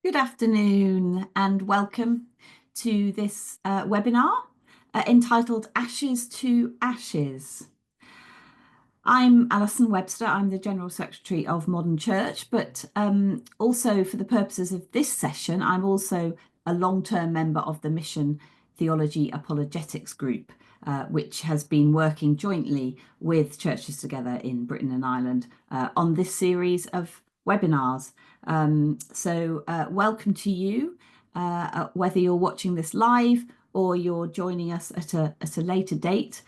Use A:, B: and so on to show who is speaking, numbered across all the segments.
A: Good afternoon and welcome to this webinar entitled Ashes to Ashes. I'm Alison Webster, I'm the General Secretary of Modern Church, but also for the purposes of this session, I'm also a long-term member of the Mission Theology Apologetics Group, which has been working jointly with Churches Together in Britain and Ireland on this series of webinars. Welcome to you, whether you're watching this live or you're joining us at a later date.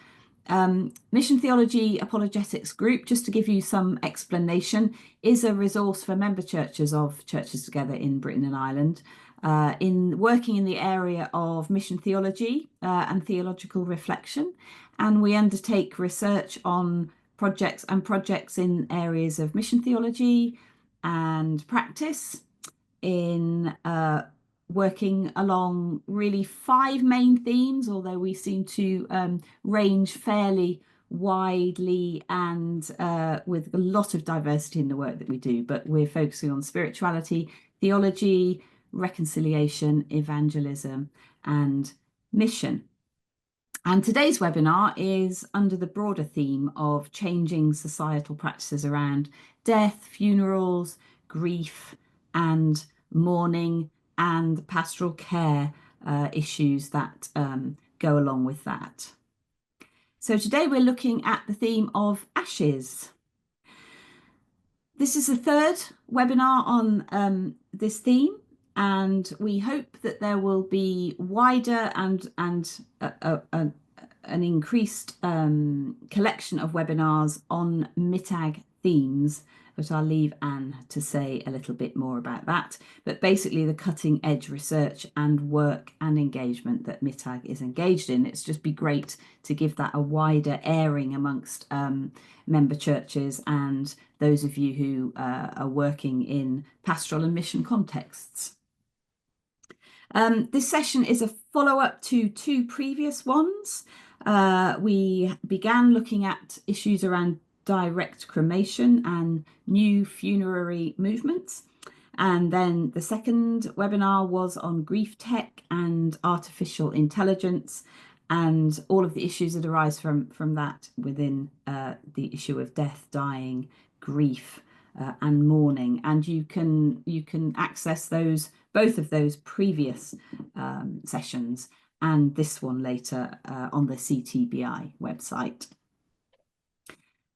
A: Mission Theology Apologetics Group, just to give you some explanation, is a resource for member churches of Churches Together in Britain and Ireland in working in the area of mission theology and theological reflection. And we undertake research on projects in areas of mission theology and practice in working along really 5 main themes, although we seem to range fairly widely and with a lot of diversity in the work that we do. But we're focusing on spirituality, theology, reconciliation, evangelism, and mission. And today's webinar is under the broader theme of changing societal practices around death, funerals, grief, and mourning, and pastoral care issues that go along with that. So today we're looking at the theme of ashes. This is the 3rd webinar on this theme, and we hope that there will be wider and an increased collection of webinars on MITAG themes, but I'll leave Anne to say a little bit more about that. But basically the cutting edge research and work and engagement that MITAG is engaged in. It's just be great to give that a wider airing amongst member churches and those of you who are working in pastoral and mission contexts. This session is a follow-up to 2 previous ones. We began looking at issues around direct cremation and new funerary movements. And then the second webinar was on grief tech and artificial intelligence and all of the issues that arise from that within the issue of death, dying, grief, and mourning. And you can access both of those previous sessions and this one later on the CTBI website.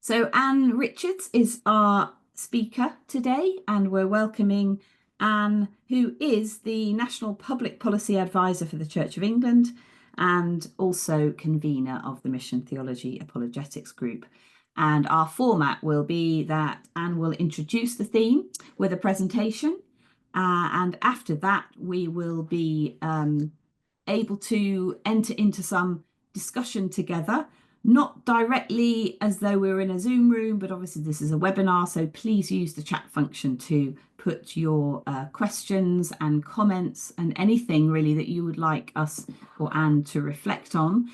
A: So Anne Richards is our speaker today, and we're welcoming Anne, who is the National Public Policy Advisor for the Church of England and also convener of the Mission Theology Apologetics Group. And our format will be that Anne will introduce the theme with a presentation, and after that we will be able to enter into some discussion together, not directly as though we were in a Zoom room, but obviously this is a webinar, so please use the chat function to put your questions and comments and anything really that you would like us or Anne to reflect on.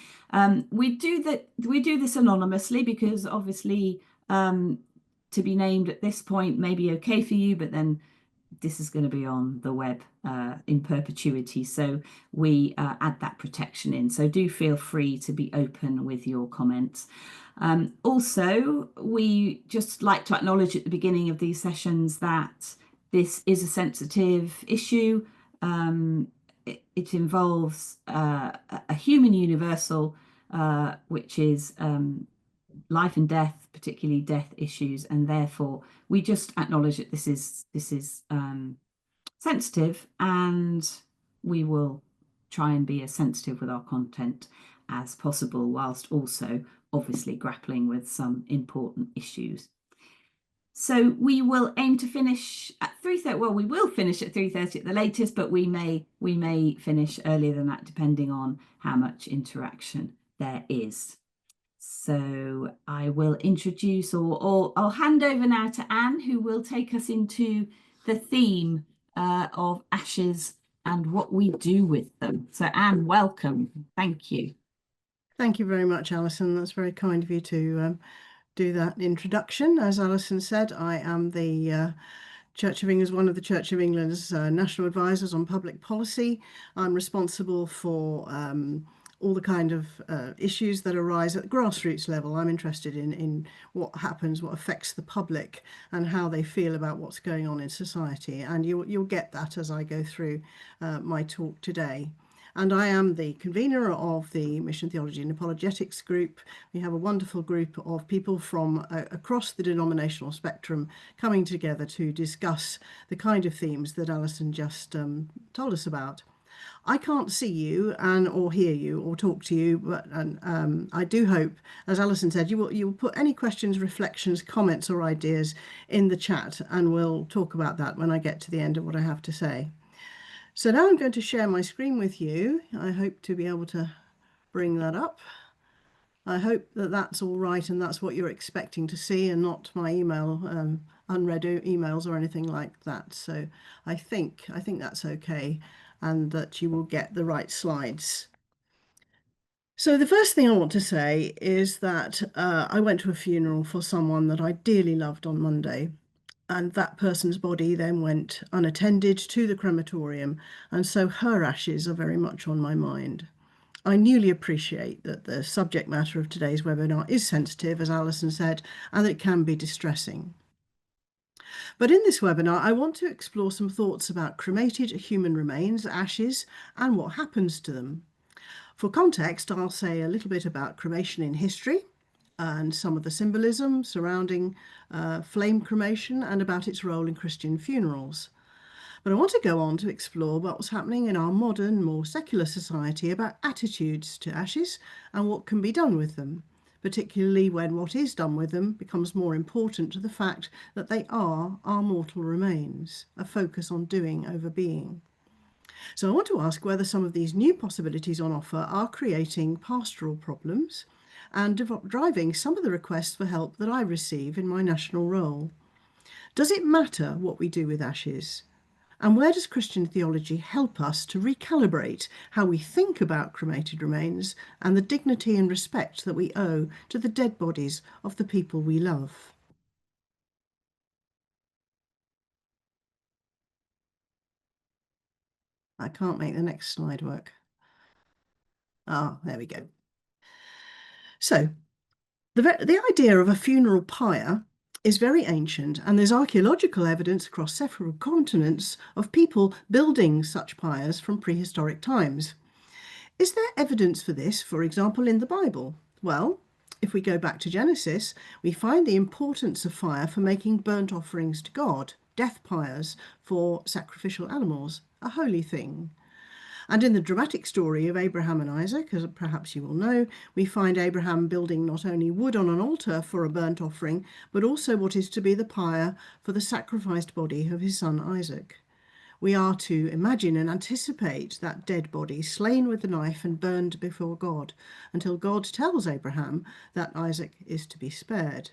A: We do this anonymously because obviously to be named at this point may be okay for you, but then this is going to be on the web in perpetuity, so we add that protection in. So do feel free to be open with your comments. Also, we just like to acknowledge at the beginning of these sessions that this is a sensitive issue. It involves a human universal, which is life and death, particularly death issues, and therefore we just acknowledge that this is sensitive, and we will try and be as sensitive with our content as possible, whilst also obviously grappling with some important issues. So we will aim to finish at 3:30. Well, we will finish at 3:30 at the latest, but we may finish earlier than that depending on how much interaction there is. So I will introduce or I'll hand over now to Anne, who will take us into the theme of ashes and what we do with them. So Anne, welcome. Thank you.
B: Thank you very much, Alison. That's very kind of you to do that introduction. As Alison said, I am the Church of England is one of the Church of England's national advisors on public policy. I'm responsible for all the kind of issues that arise at the grassroots level. I'm interested in what happens, what affects the public, and how they feel about what's going on in society. And you'll get that as I go through my talk today. And I am the convener of the Mission Theology and Apologetics group. We have a wonderful group of people from across the denominational spectrum coming together to discuss the kind of themes that Alison just told us about. I can't see you or hear you or talk to you, but I do hope, as Alison said, you will put any questions, reflections, comments or ideas in the chat, and we'll talk about that when I get to the end of what I have to say. So now I'm going to share my screen with you. I hope to be able to bring that up. I hope that that's all right and that's what you're expecting to see and not my unread emails or anything like that. So I think that's okay and that you will get the right slides. So the first thing I want to say is that I went to a funeral for someone that I dearly loved on Monday. And that person's body then went unattended to the crematorium, and so her ashes are very much on my mind. I newly appreciate that the subject matter of today's webinar is sensitive, as Alison said, and that it can be distressing. But in this webinar, I want to explore some thoughts about cremated human remains, ashes, and what happens to them. For context, I'll say a little bit about cremation in history, and some of the symbolism surrounding flame cremation and about its role in Christian funerals. But I want to go on to explore what's happening in our modern, more secular society about attitudes to ashes and what can be done with them, particularly when what is done with them becomes more important to the fact that they are our mortal remains, a focus on doing over being. So I want to ask whether some of these new possibilities on offer are creating pastoral problems and driving some of the requests for help that I receive in my national role. Does it matter what we do with ashes? And where does Christian theology help us to recalibrate how we think about cremated remains and the dignity and respect that we owe to the dead bodies of the people we love? I can't make the next slide work. There we go. So, the idea of a funeral pyre is very ancient, and there's archaeological evidence across several continents of people building such pyres from prehistoric times. Is there evidence for this, for example, in the Bible? Well, if we go back to Genesis, we find the importance of fire for making burnt offerings to God, death pyres for sacrificial animals, a holy thing. And in the dramatic story of Abraham and Isaac, as perhaps you will know, we find Abraham building not only wood on an altar for a burnt offering, but also what is to be the pyre for the sacrificed body of his son Isaac. We are to imagine and anticipate that dead body slain with the knife and burned before God, until God tells Abraham that Isaac is to be spared.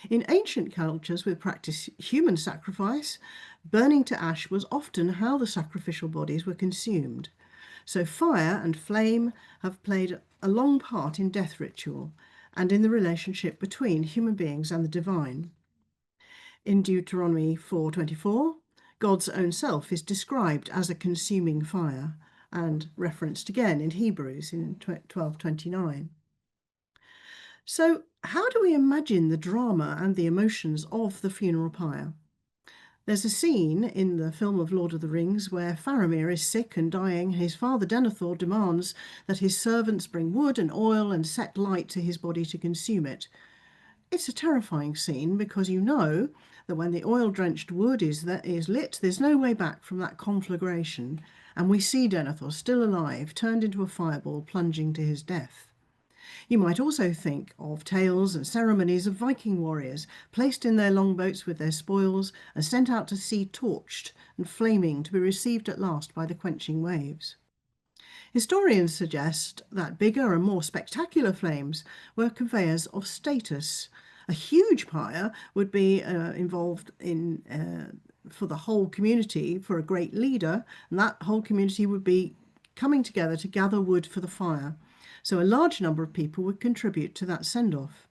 B: In ancient cultures with practiced human sacrifice, burning to ash was often how the sacrificial bodies were consumed. So fire and flame have played a long part in death ritual and in the relationship between human beings and the divine. In Deuteronomy 4:24, God's own self is described as a consuming fire and referenced again in Hebrews in 12:29. So how do we imagine the drama and the emotions of the funeral pyre? There's a scene in the film of Lord of the Rings where Faramir is sick and dying. His father Denethor demands that his servants bring wood and oil and set light to his body to consume it. It's a terrifying scene because you know that when the oil-drenched wood is lit, there's no way back from that conflagration, and we see Denethor still alive, turned into a fireball, plunging to his death. You might also think of tales and ceremonies of Viking warriors placed in their longboats with their spoils and sent out to sea torched and flaming to be received at last by the quenching waves. Historians suggest that bigger and more spectacular flames were conveyors of status. A huge pyre would be involved in for the whole community, for a great leader, and that whole community would be coming together to gather wood for the fire. So a large number of people would contribute to that send-off.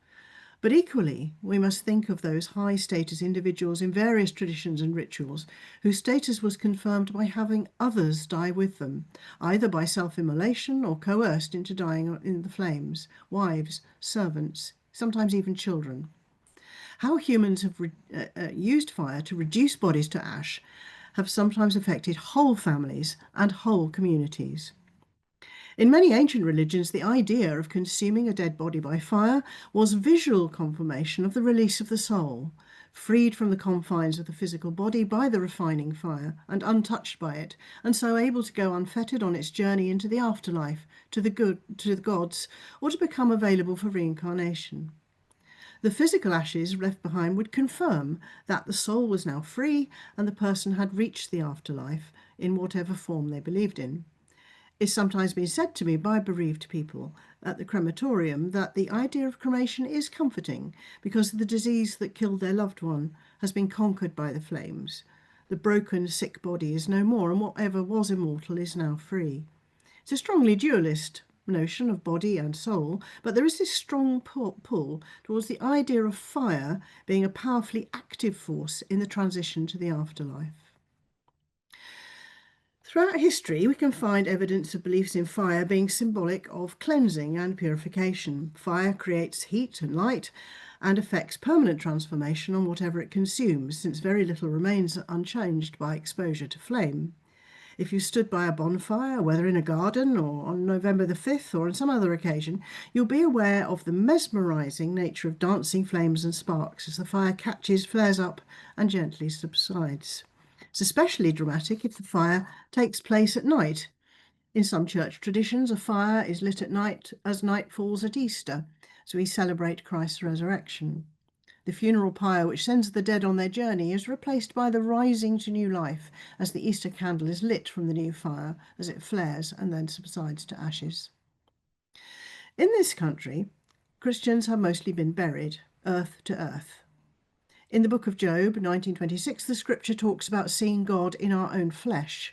B: But equally, we must think of those high status individuals in various traditions and rituals whose status was confirmed by having others die with them, either by self-immolation or coerced into dying in the flames, wives, servants, sometimes even children. How humans have used fire to reduce bodies to ash have sometimes affected whole families and whole communities. In many ancient religions, the idea of consuming a dead body by fire was visual confirmation of the release of the soul, freed from the confines of the physical body by the refining fire and untouched by it, and so able to go unfettered on its journey into the afterlife, to the gods, or to become available for reincarnation. The physical ashes left behind would confirm that the soul was now free and the person had reached the afterlife in whatever form they believed in. It's sometimes been said to me by bereaved people at the crematorium that the idea of cremation is comforting because the disease that killed their loved one has been conquered by the flames. The broken, sick body is no more, and whatever was immortal is now free. It's a strongly dualist notion of body and soul, but there is this strong pull towards the idea of fire being a powerfully active force in the transition to the afterlife. Throughout history, we can find evidence of beliefs in fire being symbolic of cleansing and purification. Fire creates heat and light and affects permanent transformation on whatever it consumes, since very little remains unchanged by exposure to flame. If you stood by a bonfire, whether in a garden or on November the 5th or on some other occasion, you'll be aware of the mesmerizing nature of dancing flames and sparks as the fire catches, flares up, and gently subsides. It's especially dramatic if the fire takes place at night. In some church traditions, a fire is lit at night as night falls at Easter, so we celebrate Christ's resurrection. The funeral pyre which sends the dead on their journey is replaced by the rising to new life as the Easter candle is lit from the new fire as it flares and then subsides to ashes. In this country, Christians have mostly been buried, earth to earth. In the book of Job, 1926, the scripture talks about seeing God in our own flesh.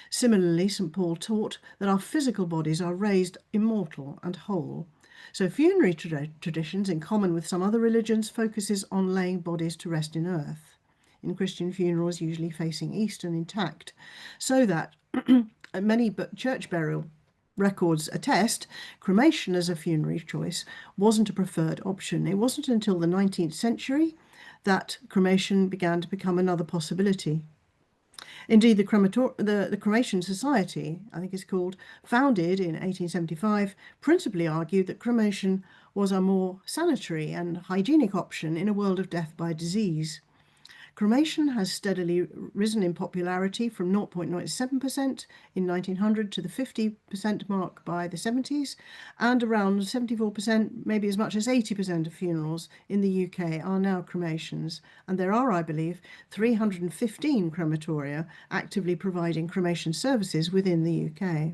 B: Similarly, St. Paul taught that our physical bodies are raised immortal and whole. So funerary traditions, in common with some other religions, focuses on laying bodies to rest in earth. In Christian funerals, usually facing east and intact, so that many church burial records attest, cremation as a funerary choice wasn't a preferred option. It wasn't until the 19th century that cremation began to become another possibility. Indeed, the Cremation Society, I think it's called, founded in 1875, principally argued that cremation was a more sanitary and hygienic option in a world of death by disease. Cremation has steadily risen in popularity from 0.07% in 1900 to the 50% mark by the 70s, and around 74%, maybe as much as 80% of funerals in the UK are now cremations. And there are, I believe, 315 crematoria actively providing cremation services within the UK.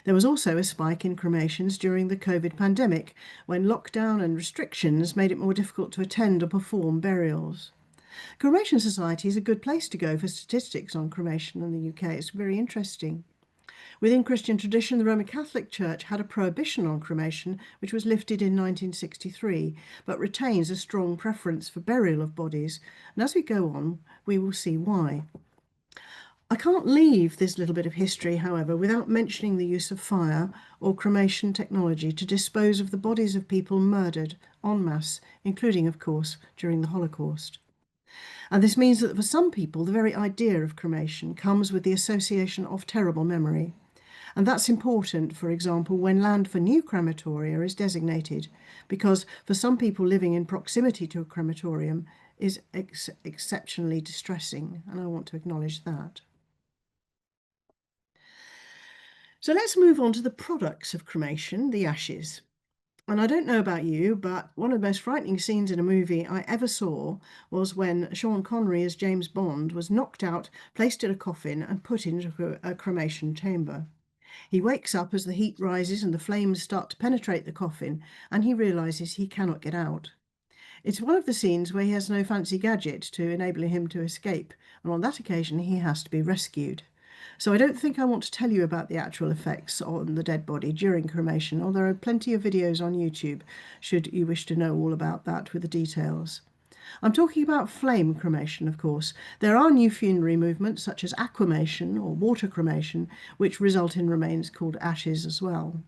B: There was also a spike in cremations during the COVID pandemic, when lockdown and restrictions made it more difficult to attend or perform burials. Cremation Society is a good place to go for statistics on cremation in the UK. It's very interesting. Within Christian tradition, the Roman Catholic Church had a prohibition on cremation, which was lifted in 1963, but retains a strong preference for burial of bodies. And as we go on, we will see why. I can't leave this little bit of history, however, without mentioning the use of fire or cremation technology to dispose of the bodies of people murdered en masse, including, of course, during the Holocaust. And this means that for some people, the very idea of cremation comes with the association of terrible memory. And that's important, for example, when land for new crematoria is designated, because for some people living in proximity to a crematorium is exceptionally distressing, and I want to acknowledge that. So let's move on to the products of cremation, the ashes. And I don't know about you, but one of the most frightening scenes in a movie I ever saw was when Sean Connery as James Bond was knocked out, placed in a coffin and put into a cremation chamber. He wakes up as the heat rises and the flames start to penetrate the coffin, and he realizes he cannot get out. It's one of the scenes where he has no fancy gadget to enable him to escape, and on that occasion he has to be rescued. So I don't think I want to tell you about the actual effects on the dead body during cremation, although there are plenty of videos on YouTube should you wish to know all about that with the details. I'm talking about flame cremation, of course. There are new funerary movements such as aquamation or water cremation, which result in remains called ashes as well.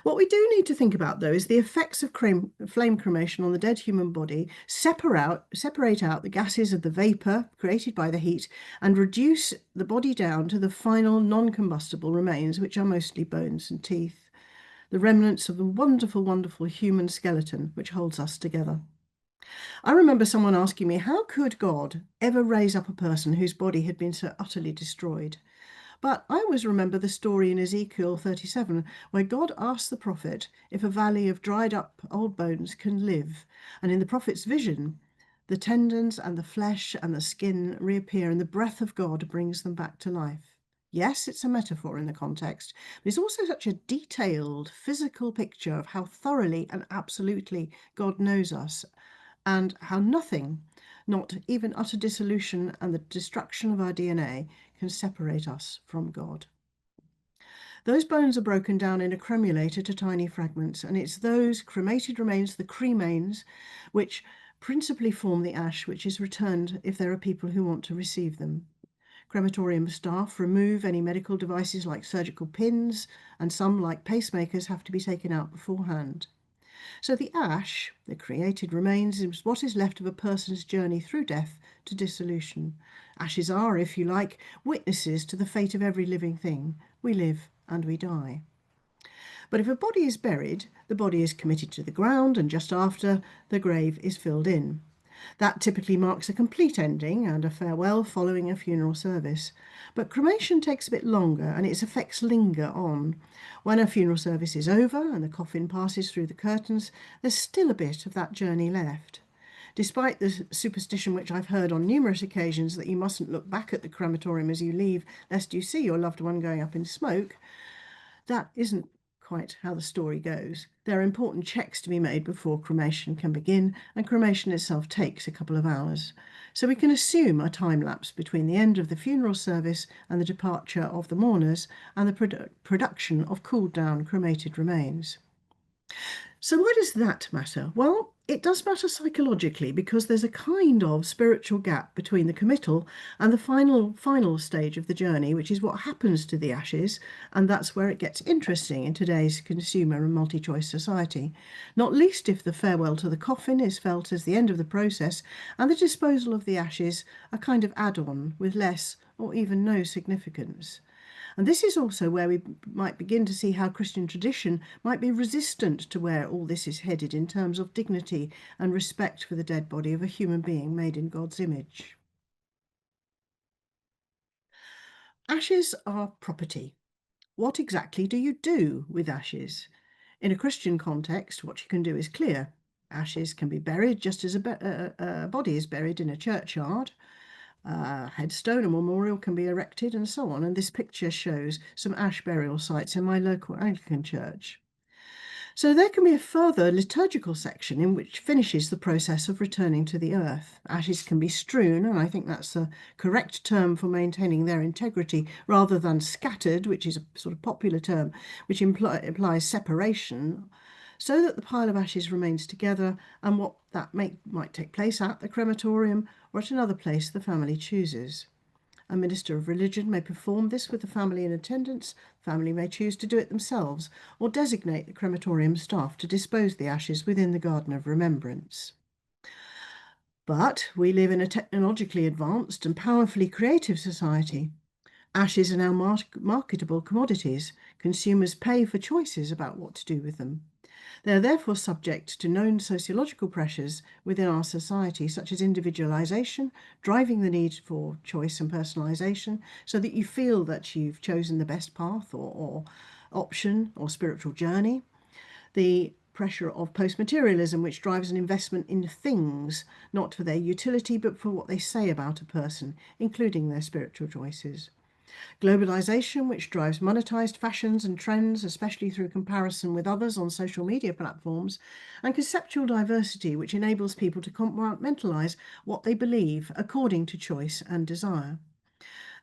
B: What we do need to think about, though, is the effects of flame cremation on the dead human body separate out the gases of the vapour created by the heat and reduce the body down to the final non-combustible remains, which are mostly bones and teeth, the remnants of the wonderful, wonderful human skeleton which holds us together. I remember someone asking me, how could God ever raise up a person whose body had been so utterly destroyed? But I always remember the story in Ezekiel 37, where God asks the prophet if a valley of dried up old bones can live. And in the prophet's vision, the tendons and the flesh and the skin reappear, and the breath of God brings them back to life. Yes, it's a metaphor in the context, but it's also such a detailed physical picture of how thoroughly and absolutely God knows us, and how nothing, not even utter dissolution and the destruction of our DNA, can separate us from God. Those bones are broken down in a cremulator to tiny fragments, and it's those cremated remains, the cremains, which principally form the ash which is returned if there are people who want to receive them. Crematorium staff remove any medical devices like surgical pins, and some, like pacemakers, have to be taken out beforehand. So the ash, the created remains, is what is left of a person's journey through death to dissolution. Ashes are, if you like, witnesses to the fate of every living thing. We live and we die. But if a body is buried, the body is committed to the ground, and just after, the grave is filled in. That typically marks a complete ending and a farewell following a funeral service. But cremation takes a bit longer and its effects linger on. When a funeral service is over and the coffin passes through the curtains, there's still a bit of that journey left. Despite the superstition which I've heard on numerous occasions that you mustn't look back at the crematorium as you leave, lest you see your loved one going up in smoke, that isn't quite how the story goes. There are important checks to be made before cremation can begin, and cremation itself takes a couple of hours. So we can assume a time lapse between the end of the funeral service and the departure of the mourners and the production of cooled down cremated remains. So why does that matter? Well, it does matter psychologically because there's a kind of spiritual gap between the committal and the final stage of the journey, which is what happens to the ashes, and that's where it gets interesting in today's consumer and multi-choice society, not least if the farewell to the coffin is felt as the end of the process and the disposal of the ashes a kind of add-on with less or even no significance. And this is also where we might begin to see how Christian tradition might be resistant to where all this is headed in terms of dignity and respect for the dead body of a human being made in God's image. Ashes are property. What exactly do you do with ashes? In a Christian context, what you can do is clear. Ashes can be buried just as a body is buried in a churchyard. A headstone, a memorial can be erected, and so on. And this picture shows some ash burial sites in my local Anglican church. So there can be a further liturgical section in which finishes the process of returning to the earth. Ashes can be strewn, and I think that's a correct term for maintaining their integrity, rather than scattered, which is a sort of popular term, which implies separation, so that the pile of ashes remains together, and what that might take place at the crematorium or at another place the family chooses. A minister of religion may perform this with the family in attendance. The family may choose to do it themselves or designate the crematorium staff to dispose the ashes within the garden of remembrance. But we live in a technologically advanced and powerfully creative society. Ashes are now marketable commodities. Consumers pay for choices about what to do with them. They are therefore subject to known sociological pressures within our society, such as individualization, driving the need for choice and personalization, so that you feel that you've chosen the best path or option or spiritual journey. The pressure of post-materialism, which drives an investment in things, not for their utility, but for what they say about a person, including their spiritual choices. Globalization, which drives monetized fashions and trends, especially through comparison with others on social media platforms, and conceptual diversity, which enables people to compartmentalize what they believe according to choice and desire.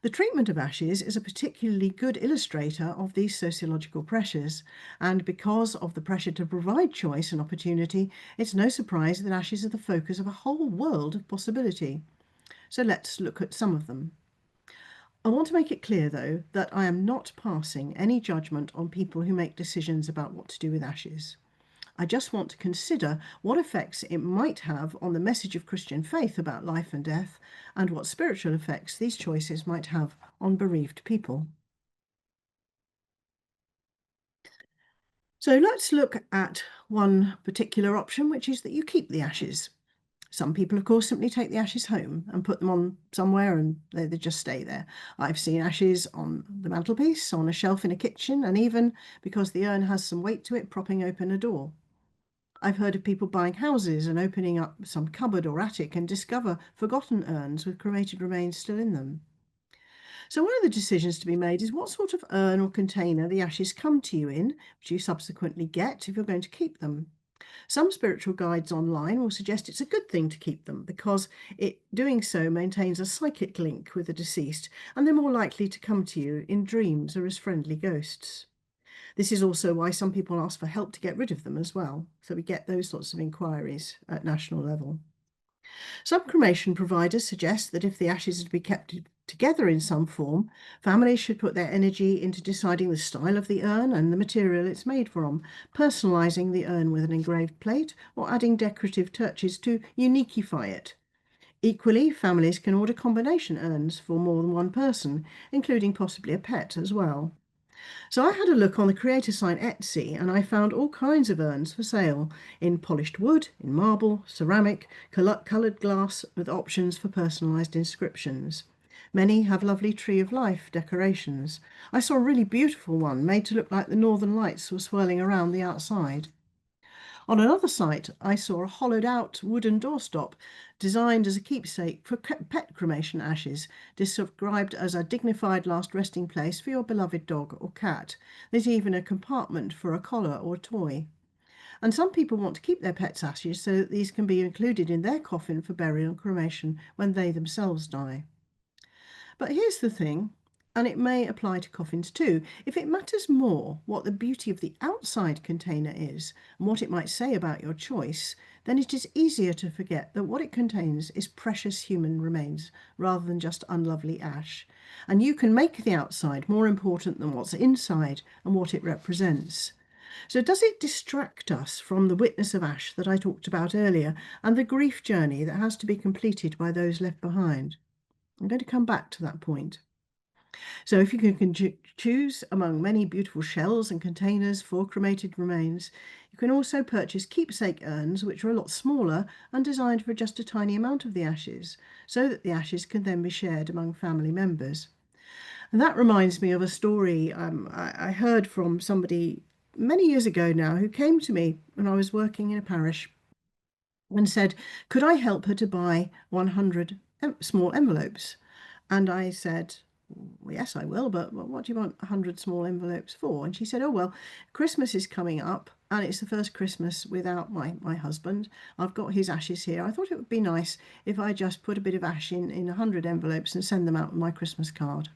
B: The treatment of ashes is a particularly good illustrator of these sociological pressures, and because of the pressure to provide choice and opportunity, it's no surprise that ashes are the focus of a whole world of possibility. So let's look at some of them. I want to make it clear, though, that I am not passing any judgment on people who make decisions about what to do with ashes. I just want to consider what effects it might have on the message of Christian faith about life and death, and what spiritual effects these choices might have on bereaved people. So let's look at one particular option, which is that you keep the ashes. Some people, of course, simply take the ashes home and put them on somewhere and they just stay there. I've seen ashes on the mantelpiece, on a shelf in a kitchen, and even, because the urn has some weight to it, propping open a door. I've heard of people buying houses and opening up some cupboard or attic and discover forgotten urns with cremated remains still in them. So one of the decisions to be made is what sort of urn or container the ashes come to you in, which you subsequently get if you're going to keep them. Some spiritual guides online will suggest it's a good thing to keep them because doing so maintains a psychic link with the deceased, and they're more likely to come to you in dreams or as friendly ghosts. This is also why some people ask for help to get rid of them as well. So we get those sorts of inquiries at national level. Some cremation providers suggest that if the ashes are to be kept together in some form, families should put their energy into deciding the style of the urn and the material it's made from, personalising the urn with an engraved plate or adding decorative touches to uniqueify it. Equally, families can order combination urns for more than one person, including possibly a pet as well. So I had a look on the creator site Etsy and I found all kinds of urns for sale in polished wood, in marble, ceramic, coloured glass with options for personalised inscriptions. Many have lovely tree of life decorations. I saw a really beautiful one made to look like the northern lights were swirling around the outside. On another site, I saw a hollowed out wooden doorstop designed as a keepsake for pet cremation ashes, described as a dignified last resting place for your beloved dog or cat. There's even a compartment for a collar or toy. And some people want to keep their pets' ashes so that these can be included in their coffin for burial and cremation when they themselves die. But here's the thing, and it may apply to coffins too. If it matters more what the beauty of the outside container is and what it might say about your choice, then it is easier to forget that what it contains is precious human remains rather than just unlovely ash. And you can make the outside more important than what's inside and what it represents. So does it distract us from the witness of ash that I talked about earlier and the grief journey that has to be completed by those left behind? I'm going to come back to that point. So if you can choose among many beautiful shells and containers for cremated remains, you can also purchase keepsake urns, which are a lot smaller and designed for just a tiny amount of the ashes, so that the ashes can then be shared among family members. And that reminds me of a story I heard from somebody many years ago now who came to me when I was working in a parish and said, could I help her to buy 100 small envelopes? And I said, well, yes, I will, but what do you want 100 small envelopes for? And she said, oh, well, Christmas is coming up and it's the first Christmas without my husband. I've got his ashes here. I thought it would be nice if I just put a bit of ash in 100 envelopes and send them out with my Christmas card.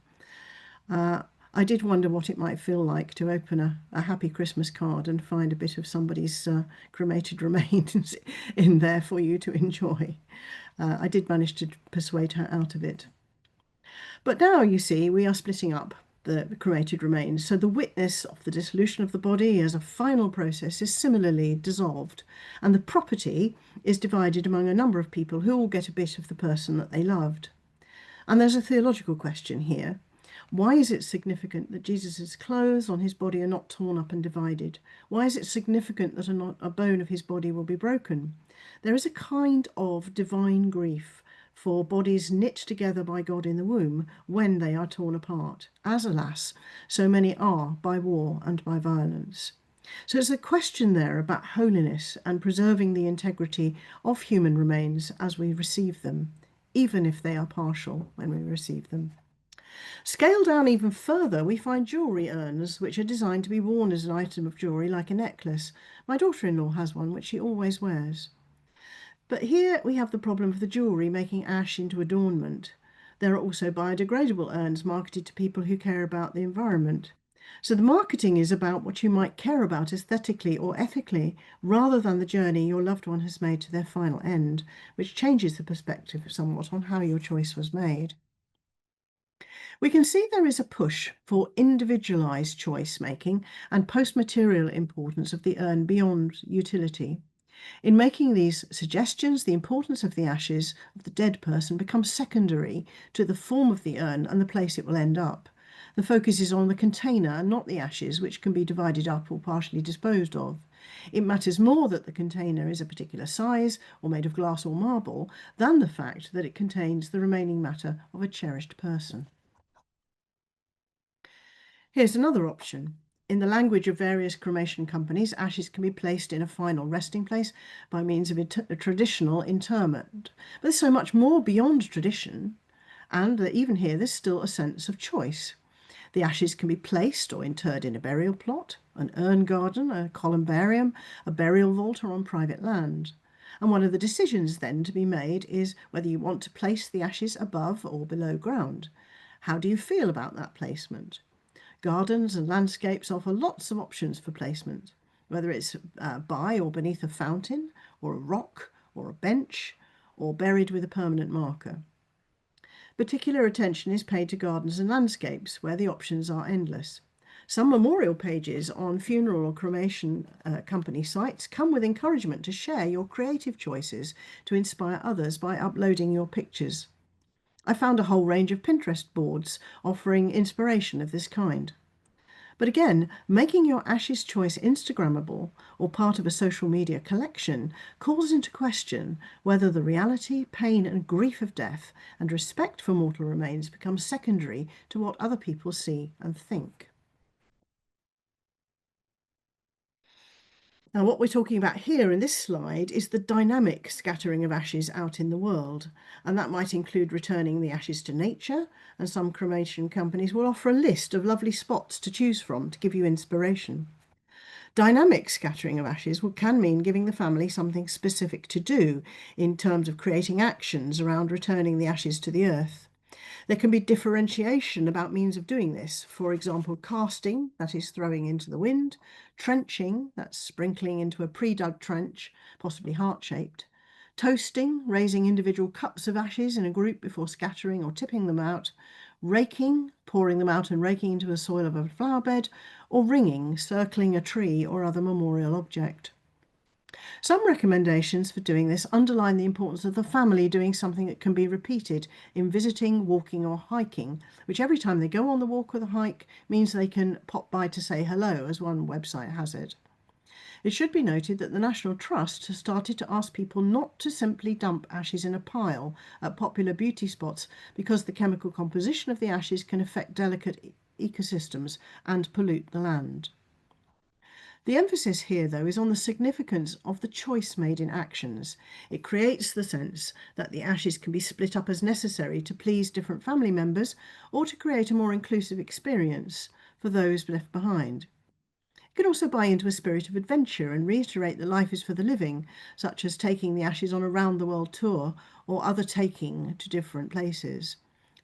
B: I did wonder what it might feel like to open a happy Christmas card and find a bit of somebody's cremated remains in there for you to enjoy. I did manage to persuade her out of it. But now, you see, we are splitting up the cremated remains, so the witness of the dissolution of the body as a final process is similarly dissolved, and the property is divided among a number of people who all get a bit of the person that they loved. And there's a theological question here. Why is it significant that Jesus' clothes on his body are not torn up and divided? Why is it significant that a bone of his body will be broken? There is a kind of divine grief for bodies knit together by God in the womb when they are torn apart, as alas, so many are by war and by violence. So it's a question there about holiness and preserving the integrity of human remains as we receive them, even if they are partial when we receive them. Scaled down even further, we find jewellery urns, which are designed to be worn as an item of jewellery like a necklace. My daughter-in-law has one, which she always wears. But here we have the problem of the jewellery making ash into adornment. There are also biodegradable urns marketed to people who care about the environment. So the marketing is about what you might care about aesthetically or ethically, rather than the journey your loved one has made to their final end, which changes the perspective somewhat on how your choice was made. We can see there is a push for individualized choice making and post-material importance of the urn beyond utility. In making these suggestions, the importance of the ashes of the dead person becomes secondary to the form of the urn and the place it will end up. The focus is on the container and not the ashes, which can be divided up or partially disposed of. It matters more that the container is a particular size or made of glass or marble than the fact that it contains the remaining matter of a cherished person. Here's another option. In the language of various cremation companies, ashes can be placed in a final resting place by means of a traditional interment. But there's so much more beyond tradition, and that even here there's still a sense of choice. The ashes can be placed or interred in a burial plot, an urn garden, a columbarium, a burial vault, or on private land. And one of the decisions then to be made is whether you want to place the ashes above or below ground. How do you feel about that placement? Gardens and landscapes offer lots of options for placement, whether it's by or beneath a fountain, or a rock, or a bench, or buried with a permanent marker. Particular attention is paid to gardens and landscapes, where the options are endless. Some memorial pages on funeral or cremation company sites come with encouragement to share your creative choices to inspire others by uploading your pictures. I found a whole range of Pinterest boards offering inspiration of this kind. But again, making your ashes choice Instagrammable or part of a social media collection calls into question whether the reality, pain, and grief of death and respect for mortal remains becomes secondary to what other people see and think. Now, what we're talking about here in this slide is the dynamic scattering of ashes out in the world, and that might include returning the ashes to nature, and some cremation companies will offer a list of lovely spots to choose from to give you inspiration. Dynamic scattering of ashes can mean giving the family something specific to do in terms of creating actions around returning the ashes to the earth. There can be differentiation about means of doing this. For example, casting, that is throwing into the wind, trenching, that's sprinkling into a pre-dug trench, possibly heart-shaped, toasting, raising individual cups of ashes in a group before scattering or tipping them out, raking, pouring them out and raking into the soil of a flower bed, or ringing, circling a tree or other memorial object. Some recommendations for doing this underline the importance of the family doing something that can be repeated in visiting, walking, or hiking, which every time they go on the walk or the hike means they can pop by to say hello, as one website has it. It should be noted that the National Trust has started to ask people not to simply dump ashes in a pile at popular beauty spots because the chemical composition of the ashes can affect delicate ecosystems and pollute the land. The emphasis here, though, is on the significance of the choice made in actions. It creates the sense that the ashes can be split up as necessary to please different family members or to create a more inclusive experience for those left behind. It can also buy into a spirit of adventure and reiterate that life is for the living, such as taking the ashes on a round-the-world tour or other taking to different places.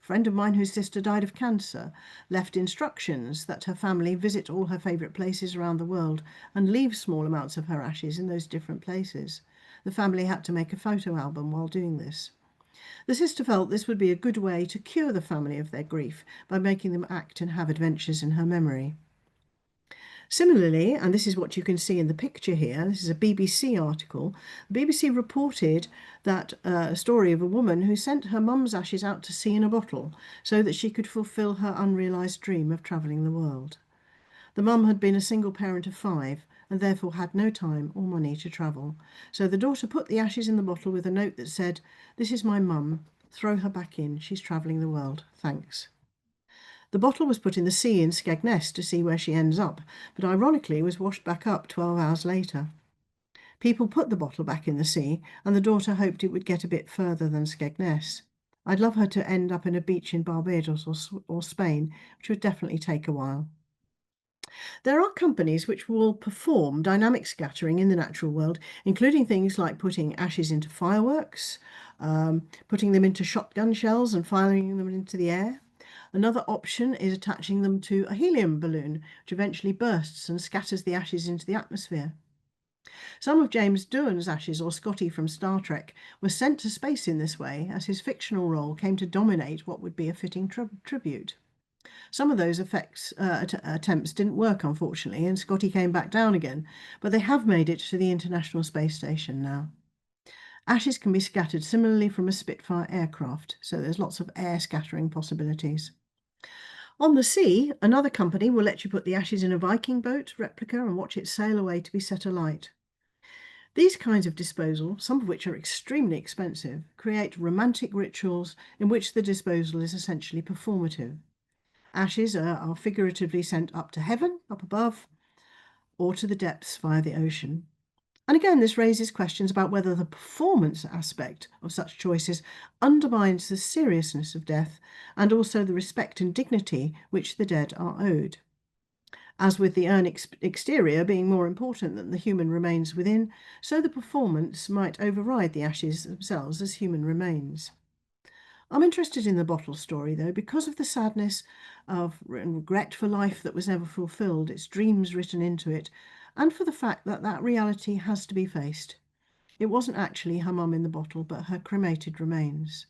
B: A friend of mine whose sister died of cancer left instructions that her family visit all her favourite places around the world and leave small amounts of her ashes in those different places. The family had to make a photo album while doing this. The sister felt this would be a good way to cure the family of their grief by making them act and have adventures in her memory. Similarly, and this is what you can see in the picture here, this is a BBC article. The BBC reported that a story of a woman who sent her mum's ashes out to sea in a bottle so that she could fulfil her unrealised dream of travelling the world. The mum had been a single parent of 5 and therefore had no time or money to travel. So the daughter put the ashes in the bottle with a note that said, "This is my mum. Throw her back in. She's travelling the world. Thanks." The bottle was put in the sea in Skegness to see where she ends up, but ironically was washed back up 12 hours later. People put the bottle back in the sea, and the daughter hoped it would get a bit further than Skegness. I'd love her to end up in a beach in Barbados or Spain, which would definitely take a while. There are companies which will perform dynamic scattering in the natural world, including things like putting ashes into fireworks, putting them into shotgun shells and firing them into the air. Another option is attaching them to a helium balloon, which eventually bursts and scatters the ashes into the atmosphere. Some of James Doohan's ashes, or Scotty from Star Trek, were sent to space in this way, as his fictional role came to dominate what would be a fitting tribute. Some of those attempts didn't work, unfortunately, and Scotty came back down again, but they have made it to the International Space Station now. Ashes can be scattered similarly from a Spitfire aircraft, so there's lots of air scattering possibilities. On the sea, another company will let you put the ashes in a Viking boat replica and watch it sail away to be set alight. These kinds of disposal, some of which are extremely expensive, create romantic rituals in which the disposal is essentially performative. Ashes are figuratively sent up to heaven, up above, or to the depths via the ocean. And again, this raises questions about whether the performance aspect of such choices undermines the seriousness of death and also the respect and dignity which the dead are owed. As with the urn exterior being more important than the human remains within, so the performance might override the ashes themselves as human remains. I'm interested in the bottle story, though, because of the sadness of regret for life that was never fulfilled, its dreams written into it, and for the fact that that reality has to be faced. It wasn't actually her mum in the bottle, but her cremated remains.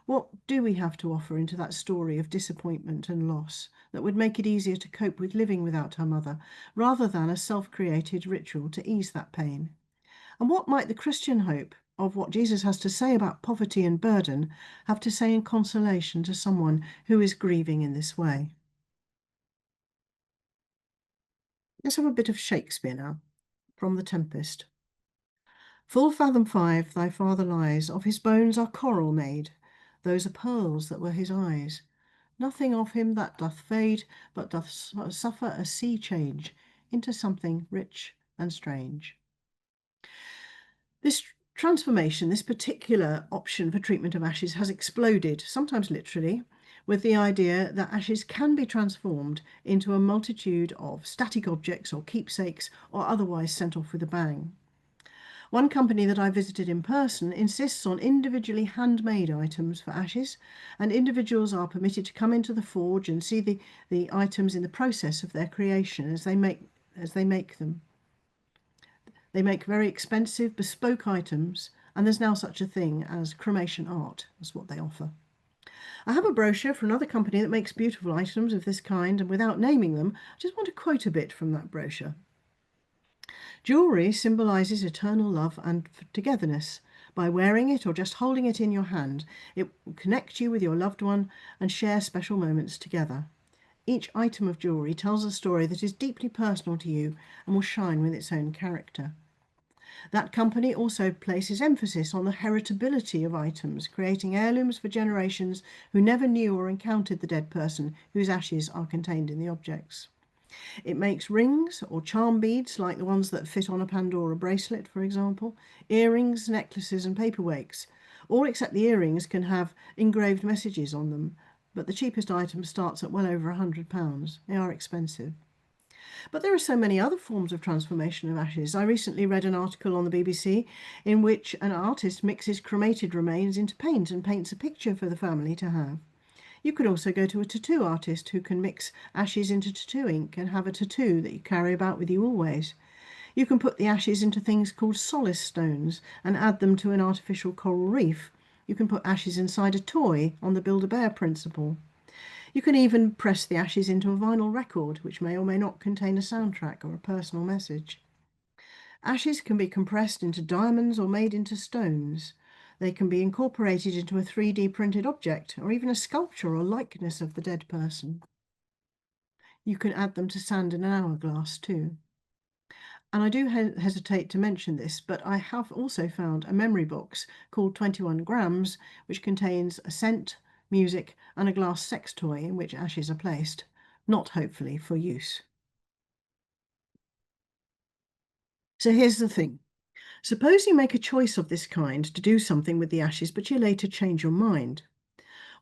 B: What do we have to offer into that story of disappointment and loss that would make it easier to cope with living without her mother, rather than a self-created ritual to ease that pain? And what might the Christian hope of what Jesus has to say about poverty and burden have to say in consolation to someone who is grieving in this way? Let's have a bit of Shakespeare now, from The Tempest. Full fathom 5 thy father lies, of his bones are coral made, those are pearls that were his eyes. Nothing of him that doth fade, but doth suffer a sea change into something rich and strange. This transformation, this particular option for treatment of ashes has exploded, sometimes literally, with the idea that ashes can be transformed into a multitude of static objects or keepsakes or otherwise sent off with a bang. One company that I visited in person insists on individually handmade items for ashes, and individuals are permitted to come into the forge and see the items in the process of their creation as they make them. They make very expensive, bespoke items, and there's now such a thing as cremation art. That's what they offer. I have a brochure for another company that makes beautiful items of this kind, and without naming them, I just want to quote a bit from that brochure. Jewelry symbolizes eternal love and togetherness. By wearing it or just holding it in your hand, it will connect you with your loved one and share special moments together. Each item of jewelry tells a story that is deeply personal to you and will shine with its own character. That company also places emphasis on the heritability of items, creating heirlooms for generations who never knew or encountered the dead person whose ashes are contained in the objects. It makes rings or charm beads like the ones that fit on a Pandora bracelet, for example, earrings, necklaces and paperweights. All except the earrings can have engraved messages on them, but the cheapest item starts at well over £100. They are expensive. But there are so many other forms of transformation of ashes. I recently read an article on the BBC in which an artist mixes cremated remains into paint and paints a picture for the family to have. You could also go to a tattoo artist who can mix ashes into tattoo ink and have a tattoo that you carry about with you always. You can put the ashes into things called solace stones and add them to an artificial coral reef. You can put ashes inside a toy on the Build-A-Bear principle. You can even press the ashes into a vinyl record, which may or may not contain a soundtrack or a personal message. Ashes can be compressed into diamonds or made into stones. They can be incorporated into a 3D printed object or even a sculpture or likeness of the dead person. You can add them to sand in an hourglass too. And I do hesitate to mention this, but I have also found a memory box called 21 Grams, which contains a scent, music, and a glass sex toy in which ashes are placed, not hopefully for use. So here's the thing. Suppose you make a choice of this kind to do something with the ashes, but you later change your mind.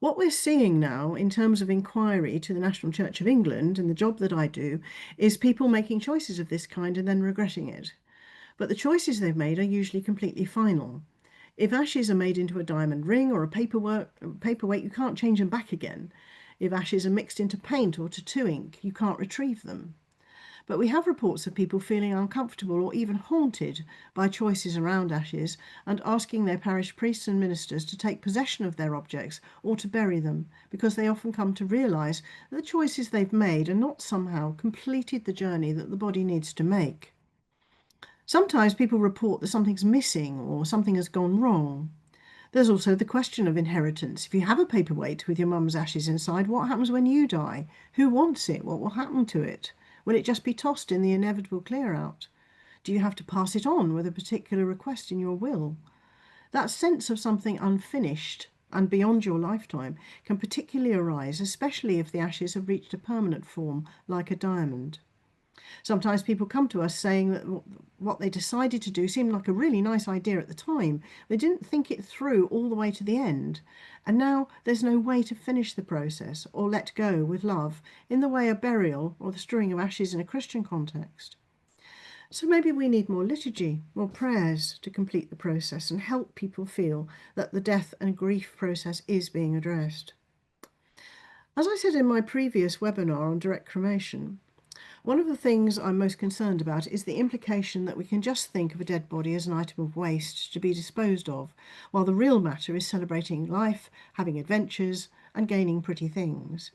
B: What we're seeing now in terms of inquiry to the National Church of England and the job that I do is people making choices of this kind and then regretting it. But the choices they've made are usually completely final. If ashes are made into a diamond ring or a paperweight, you can't change them back again. If ashes are mixed into paint or tattoo ink, you can't retrieve them. But we have reports of people feeling uncomfortable or even haunted by choices around ashes and asking their parish priests and ministers to take possession of their objects or to bury them, because they often come to realise that the choices they've made are not somehow completed the journey that the body needs to make. Sometimes people report that something's missing or something has gone wrong. There's also the question of inheritance. If you have a paperweight with your mum's ashes inside, what happens when you die? Who wants it? What will happen to it? Will it just be tossed in the inevitable clear out? Do you have to pass it on with a particular request in your will? That sense of something unfinished and beyond your lifetime can particularly arise, especially if the ashes have reached a permanent form like a diamond. Sometimes people come to us saying that what they decided to do seemed like a really nice idea at the time. They didn't think it through all the way to the end. And now there's no way to finish the process or let go with love in the way a burial or the strewing of ashes in a Christian context. So maybe we need more liturgy, more prayers to complete the process and help people feel that the death and grief process is being addressed. As I said in my previous webinar on direct cremation, one of the things I'm most concerned about is the implication that we can just think of a dead body as an item of waste to be disposed of, while the real matter is celebrating life, having adventures, and gaining pretty things.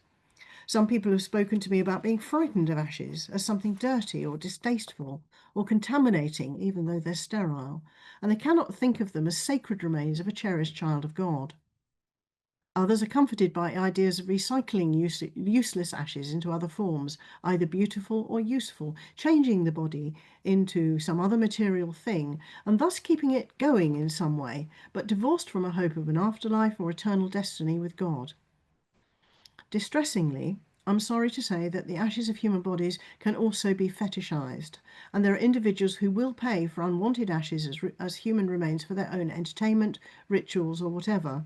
B: Some people have spoken to me about being frightened of ashes as something dirty or distasteful or contaminating, even though they're sterile, and they cannot think of them as sacred remains of a cherished child of God. Others are comforted by ideas of recycling useless ashes into other forms, either beautiful or useful, changing the body into some other material thing, and thus keeping it going in some way, but divorced from a hope of an afterlife or eternal destiny with God. Distressingly, I'm sorry to say that the ashes of human bodies can also be fetishized, and there are individuals who will pay for unwanted ashes as human remains for their own entertainment, rituals, or whatever.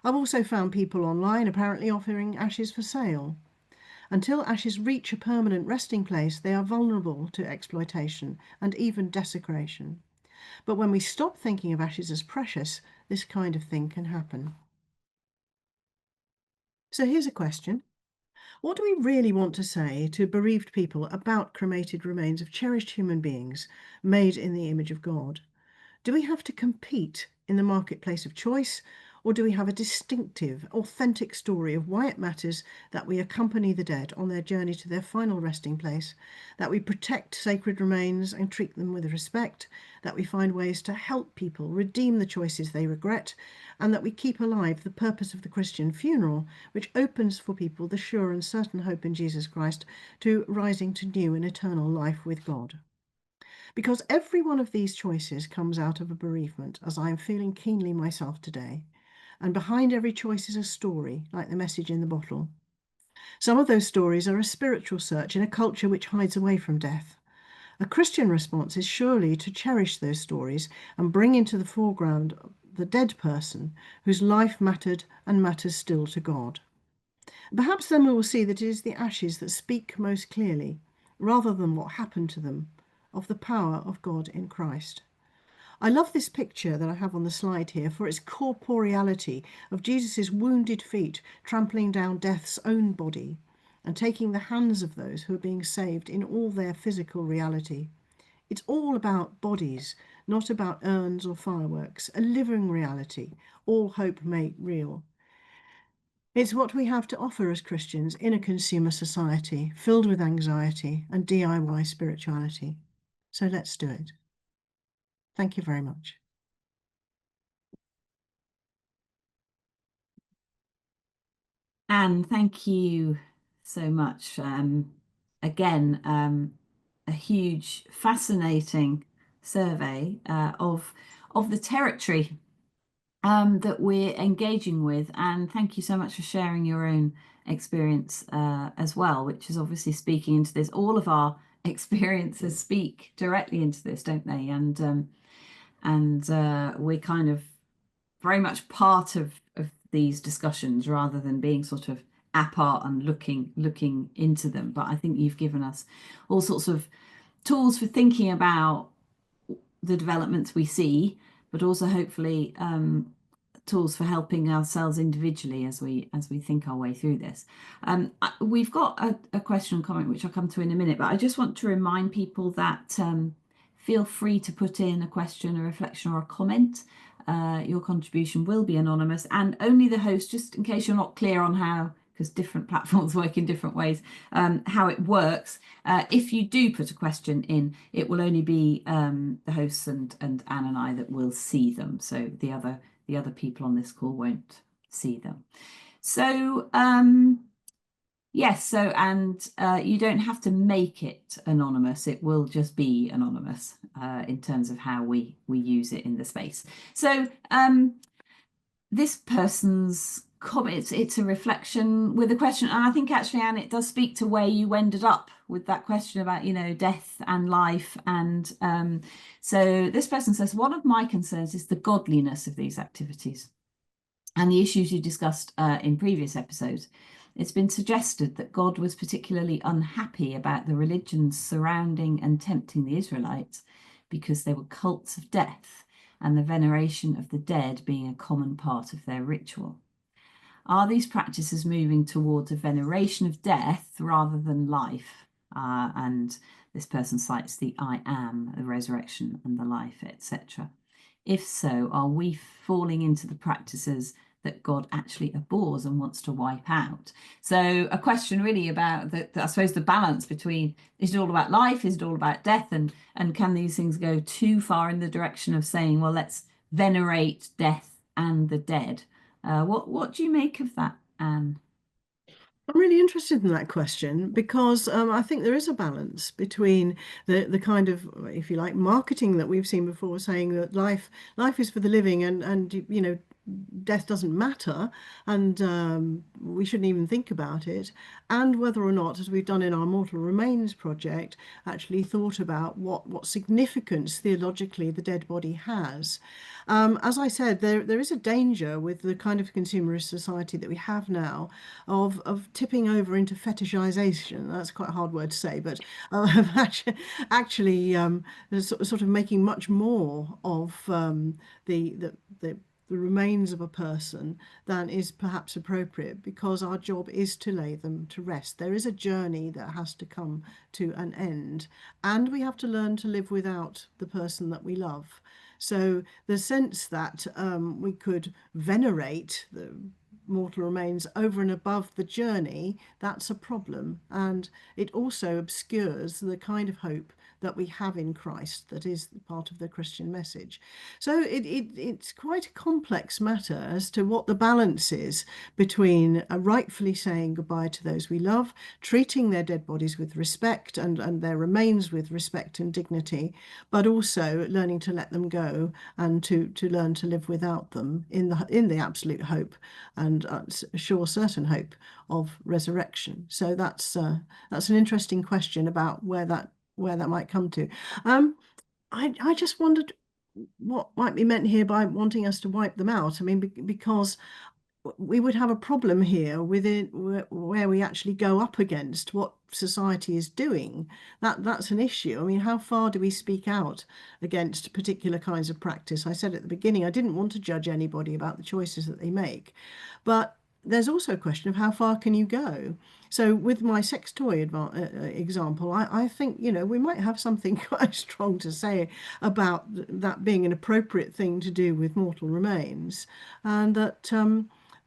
B: I've also found people online apparently offering ashes for sale. Until ashes reach a permanent resting place, they are vulnerable to exploitation and even desecration. But when we stop thinking of ashes as precious, this kind of thing can happen. So here's a question. What do we really want to say to bereaved people about cremated remains of cherished human beings made in the image of God? Do we have to compete in the marketplace of choice, or do we have a distinctive, authentic story of why it matters that we accompany the dead on their journey to their final resting place, that we protect sacred remains and treat them with respect, that we find ways to help people redeem the choices they regret, and that we keep alive the purpose of the Christian funeral, which opens for people the sure and certain hope in Jesus Christ to rising to new and eternal life with God? Because every one of these choices comes out of a bereavement, as I am feeling keenly myself today. And behind every choice is a story, like the message in the bottle. Some of those stories are a spiritual search in a culture which hides away from death. A Christian response is surely to cherish those stories and bring into the foreground the dead person whose life mattered and matters still to God. Perhaps then we will see that it is the ashes that speak most clearly, rather than what happened to them, of the power of God in Christ. I love this picture that I have on the slide here for its corporeality of Jesus' wounded feet trampling down death's own body and taking the hands of those who are being saved in all their physical reality. It's all about bodies, not about urns or fireworks, a living reality, all hope made real. It's what we have to offer as Christians in a consumer society filled with anxiety and DIY spirituality. So let's do it. Thank you very much.
A: Anne, thank you so much. Again, a huge, fascinating survey of the territory that we're engaging with, and thank you so much for sharing your own experience as well, which is obviously speaking into this. All of our experiences speak directly into this, don't they? And we're kind of very much part of these discussions rather than being sort of apart and looking into them. But I think you've given us all sorts of tools for thinking about the developments we see, but also hopefully tools for helping ourselves individually as we think our way through this. We've got a question and comment which I'll come to in a minute, but I just want to remind people that feel free to put in a question, a reflection, or a comment. Your contribution will be anonymous, and only the host, just in case you're not clear on how, because different platforms work in different ways, how it works. If you do put a question in, it will only be the hosts and Anne and I that will see them. So the other people on this call won't see them. So yes, so and you don't have to make it anonymous. It will just be anonymous in terms of how we use it in the space. So this person's comment, it's a reflection with a question, and I think actually, Anne, it does speak to where you ended up with that question about, you know, death and life. And so this person says, one of my concerns is the godliness of these activities and the issues you discussed in previous episodes. It's been suggested that God was particularly unhappy about the religions surrounding and tempting the Israelites because they were cults of death and the veneration of the dead being a common part of their ritual. Are these practices moving towards a veneration of death rather than life? And this person cites the I am, the resurrection and the life, etc. If so, are we falling into the practices that God actually abhors and wants to wipe out? So a question really about I suppose the balance between, is it all about life, is it all about death, and can these things go too far in the direction of saying, well, let's venerate death and the dead? What do you make of that, Anne?
B: I'm really interested in that question because I think there is a balance between the kind of, if you like, marketing that we've seen before, saying that life is for the living, and you know, death doesn't matter, and we shouldn't even think about it, and whether or not, as we've done in our Mortal Remains project, actually thought about what significance theologically the dead body has. As I said, there is a danger with the kind of consumerist society that we have now of tipping over into fetishization. That's quite a hard word to say, but actually sort of making much more of the remains of a person than is perhaps appropriate, because our job is to lay them to rest. There is a journey that has to come to an end, and we have to learn to live without the person that we love. So the sense that we could venerate the mortal remains over and above the journey, that's a problem. And it also obscures the kind of hope that we have in Christ that is part of the Christian message. So it's quite a complex matter as to what the balance is between rightfully saying goodbye to those we love, treating their dead bodies with respect and their remains with respect and dignity, but also learning to let them go and to learn to live without them in the absolute hope and sure certain hope of resurrection. So that's an interesting question about where that might come to. I just wondered what might be meant here by wanting us to wipe them out. I mean, because we would have a problem here within where we actually go up against what society is doing. That's an issue. I mean, how far do we speak out against particular kinds of practice? I said at the beginning, I didn't want to judge anybody about the choices that they make, but there's also a question of how far can you go? So with my sex toy example, I think, you know, we might have something quite strong to say about that being an appropriate thing to do with mortal remains, and that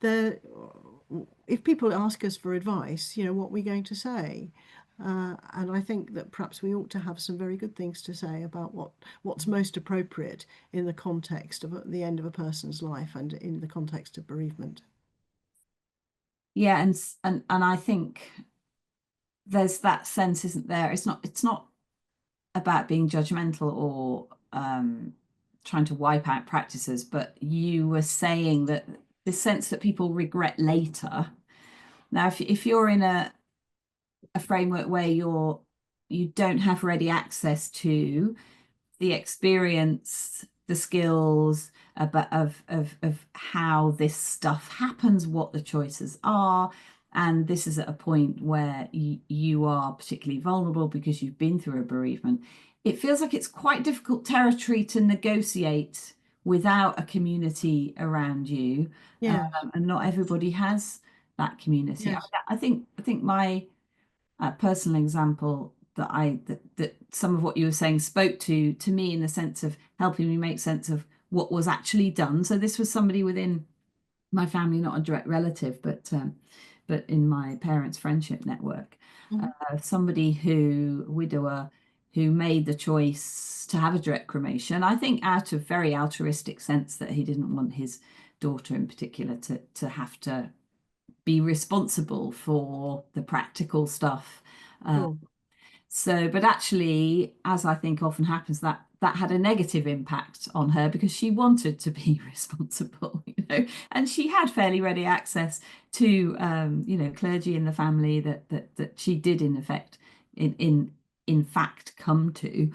B: there, if people ask us for advice, you know, what we're going to say. And I think that perhaps we ought to have some very good things to say about what's most appropriate in the context of the end of a person's life and in the context of bereavement.
A: Yeah, and I think there's that sense, isn't there? It's not about being judgmental or trying to wipe out practices, but you were saying that the sense that people regret later. Now, if you're in a framework where you don't have ready access to the experience, the skills, about of how this stuff happens, what the choices are. And this is at a point where you are particularly vulnerable because you've been through a bereavement. It feels like it's quite difficult territory to negotiate without a community around you,
B: Yes.
A: and not everybody has that community.
B: Yes.
A: I think my personal example that some of what you were saying spoke to me in the sense of helping me make sense of what was actually done. So this was somebody within my family, not a direct relative, but in my parents' friendship network,
B: Mhm.
A: somebody who widower who made the choice to have a direct cremation. I think out of very altruistic sense that he didn't want his daughter in particular to have to be responsible for the practical stuff. Uh,
B: Sure.
A: so, but actually, as I think often happens, that had a negative impact on her because she wanted to be responsible, and she had fairly ready access to, clergy in the family that she did in effect, in fact, come to,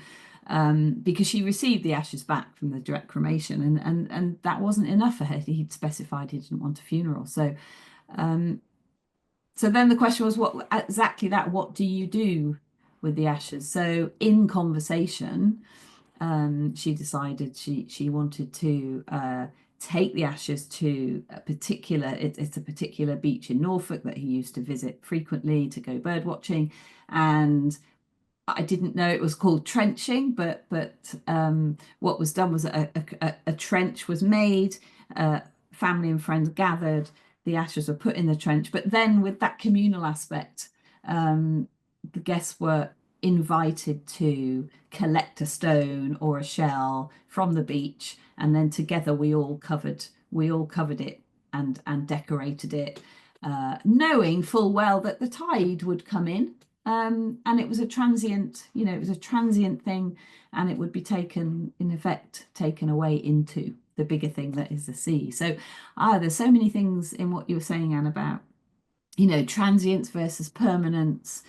A: because she received the ashes back from the direct cremation, and that wasn't enough for her. He'd specified he didn't want a funeral, so. Um, so then the question was, what exactly that? What do you do with the ashes? So in conversation, she decided she wanted to take the ashes to a particular. It's a particular beach in Norfolk that he used to visit frequently to go bird watching, and I didn't know it was called trenching, but what was done was a trench was made, family and friends gathered, the ashes were put in the trench, but then with that communal aspect, the guests were invited to collect a stone or a shell from the beach, and then together we all covered it and decorated it, knowing full well that the tide would come in, and it was a transient, it was a transient thing, and it would be taken, in effect, taken away into the bigger thing that is the sea. So, there's so many things in what you were saying, Anne, about, transience versus permanence,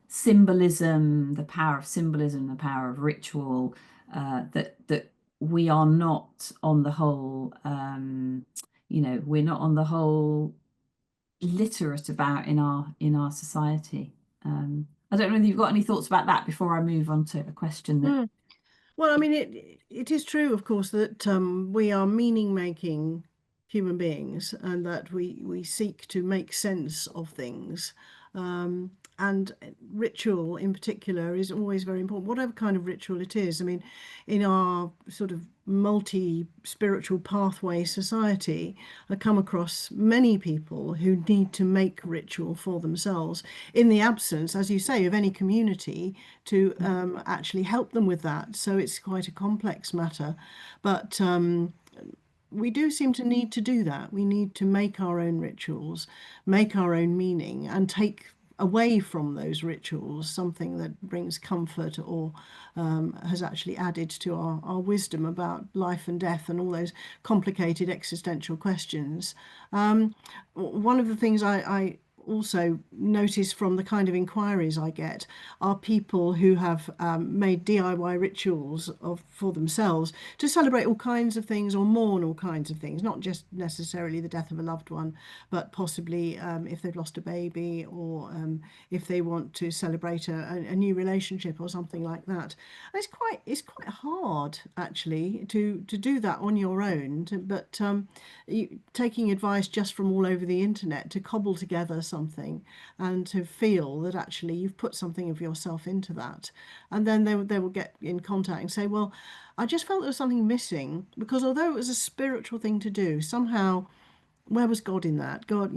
A: symbolism, the power of symbolism, the power of ritual, that we are not on the whole, we're not on the whole literate about in our society. I don't know whether you've got any thoughts about that before I move on to a question that.
B: Mm. Well, I mean, it is true, of course, that we are meaning-making human beings, and that we seek to make sense of things. And ritual, in particular, is always very important, whatever kind of ritual it is. I mean, in our sort of multi-spiritual pathway society, I come across many people who need to make ritual for themselves in the absence, as you say, of any community to actually help them with that. So it's quite a complex matter. But we do seem to need to do that. We need to make our own rituals, make our own meaning, and take away from those rituals something that brings comfort or has actually added to our wisdom about life and death and all those complicated existential questions. One of the things I also notice from the kind of inquiries I get are people who have made DIY rituals for themselves to celebrate all kinds of things or mourn all kinds of things, not just necessarily the death of a loved one, but possibly if they've lost a baby, or if they want to celebrate a new relationship or something like that. And it's quite hard actually to do that on your own, but taking advice just from all over the internet to cobble together something and to feel that actually you've put something of yourself into that. And then they will get in contact and say, well, I just felt there was something missing, because although it was a spiritual thing to do, somehow, where was God in that? God,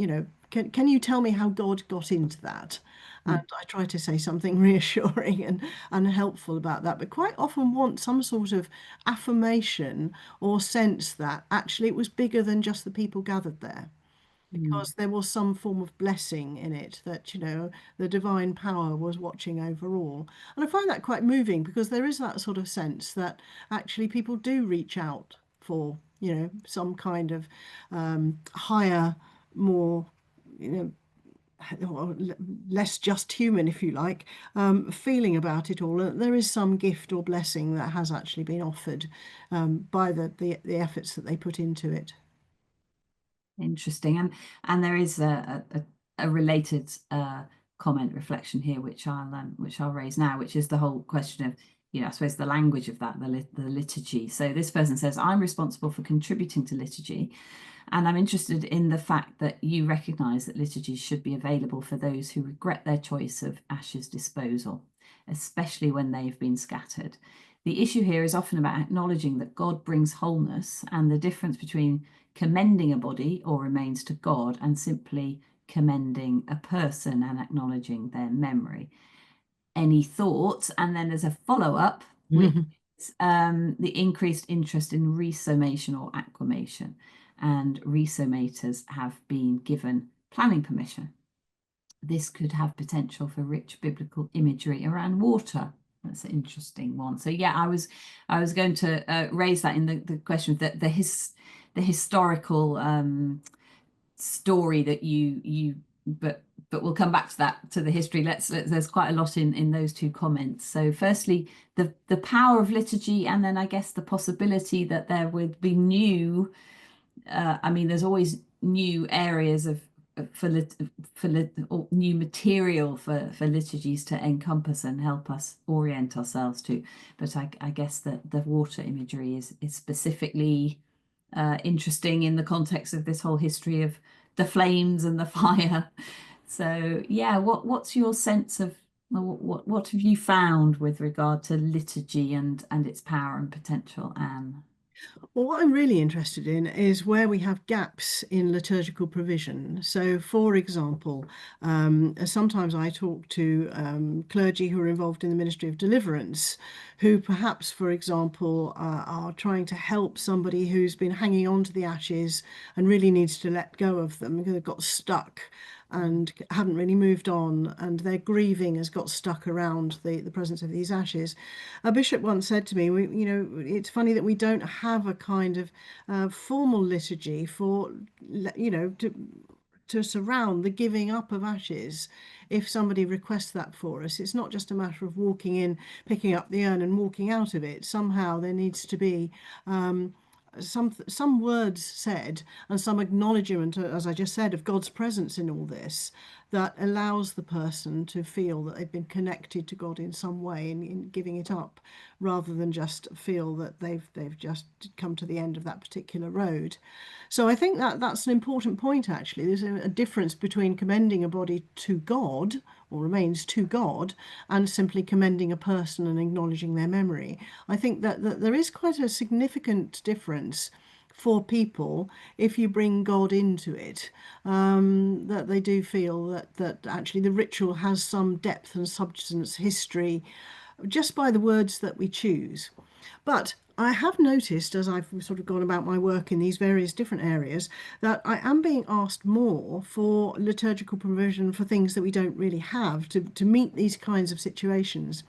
B: can you tell me how God got into that? And
A: Mm,
B: I try to say something reassuring and helpful about that, but quite often want some sort of affirmation or sense that actually it was bigger than just the people gathered there,
A: mm,
B: because there was some form of blessing in it, that the divine power was watching over all. And I find that quite moving, because there is that sort of sense that actually people do reach out for some kind of higher, more you know or less just human, if you like, feeling about it all. There is some gift or blessing that has actually been offered by the efforts that they put into it.
A: Interesting. And there is a related comment reflection here, which I'll raise now, which is the whole question of, I suppose the language of that, the liturgy. So this person says, I'm responsible for contributing to liturgy, and I'm interested in the fact that you recognise that liturgies should be available for those who regret their choice of ashes disposal, especially when they've been scattered. The issue here is often about acknowledging that God brings wholeness, and the difference between commending a body or remains to God and simply commending a person and acknowledging their memory. Any thoughts? And then there's a follow-up, which is the increased interest in resummation or acclamation. And resummators have been given planning permission. This could have potential for rich biblical imagery around water. That's an interesting one. So yeah, I was going to raise that in the question that the historical story that but we'll come back to that, to the history. There's quite a lot in those two comments. So firstly, the power of liturgy, and then I guess the possibility that there would be new. I mean, there's always new areas of or new material for liturgies to encompass and help us orient ourselves to. But I guess that the water imagery is specifically interesting in the context of this whole history of the flames and the fire. So yeah, what's your sense of what have you found with regard to liturgy and its power and potential, Anne?
B: Well, what I'm really interested in is where we have gaps in liturgical provision. So, for example, sometimes I talk to clergy who are involved in the ministry of deliverance, who perhaps, for example, are trying to help somebody who's been hanging on to the ashes and really needs to let go of them because they've got stuck and haven't really moved on, and their grieving has got stuck around the presence of these ashes. A bishop once said to me, it's funny that we don't have a kind of formal liturgy for, to surround the giving up of ashes. If somebody requests that for us, it's not just a matter of walking in, picking up the urn and walking out of it. Somehow there needs to be some words said and some acknowledgement, as I just said, of God's presence in all this, that allows the person to feel that they've been connected to God in some way in giving it up, rather than just feel that they've just come to the end of that particular road. So I think that that's an important point, actually. There's a difference between commending a body to God, or remains to God, and simply commending a person and acknowledging their memory. I think that there is quite a significant difference for people if you bring God into it, that they do feel that actually the ritual has some depth and substance, history, just by the words that we choose. But I have noticed, as I've sort of gone about my work in these various different areas, that I am being asked more for liturgical provision for things that we don't really have to meet these kinds of situations.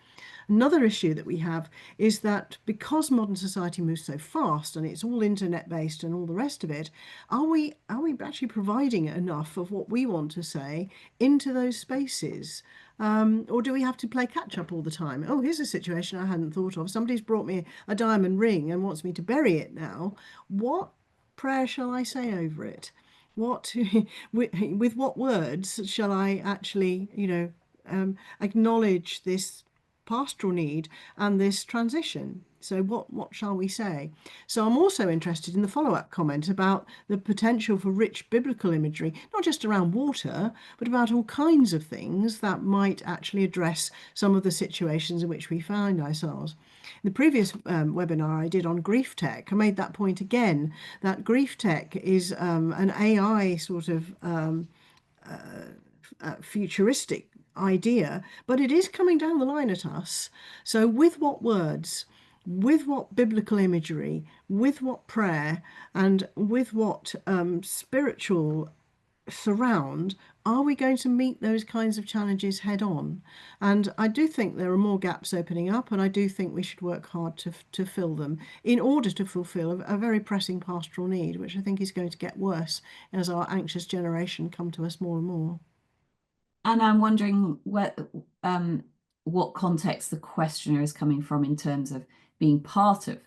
B: Another issue that we have is that because modern society moves so fast and it's all internet based and all the rest of it, are we actually providing enough of what we want to say into those spaces? Or do we have to play catch up all the time? Oh, here's a situation I hadn't thought of. Somebody's brought me a diamond ring and wants me to bury it now. What prayer shall I say over it? What with what words shall I actually, acknowledge this pastoral need and this transition? So what shall we say? So I'm also interested in the follow-up comment about the potential for rich biblical imagery, not just around water, but about all kinds of things that might actually address some of the situations in which we find ourselves. In the previous webinar I did on grief tech, I made that point again, that grief tech is an AI sort of futuristic idea, but it is coming down the line at us. So, with what words, with what biblical imagery, with what prayer, and with what spiritual surround, are we going to meet those kinds of challenges head on? And I do think there are more gaps opening up, and I do think we should work hard to fill them in order to fulfill a very pressing pastoral need, which I think is going to get worse as our anxious generation come to us more and more.
A: And I'm wondering what context the questioner is coming from in terms of being part of,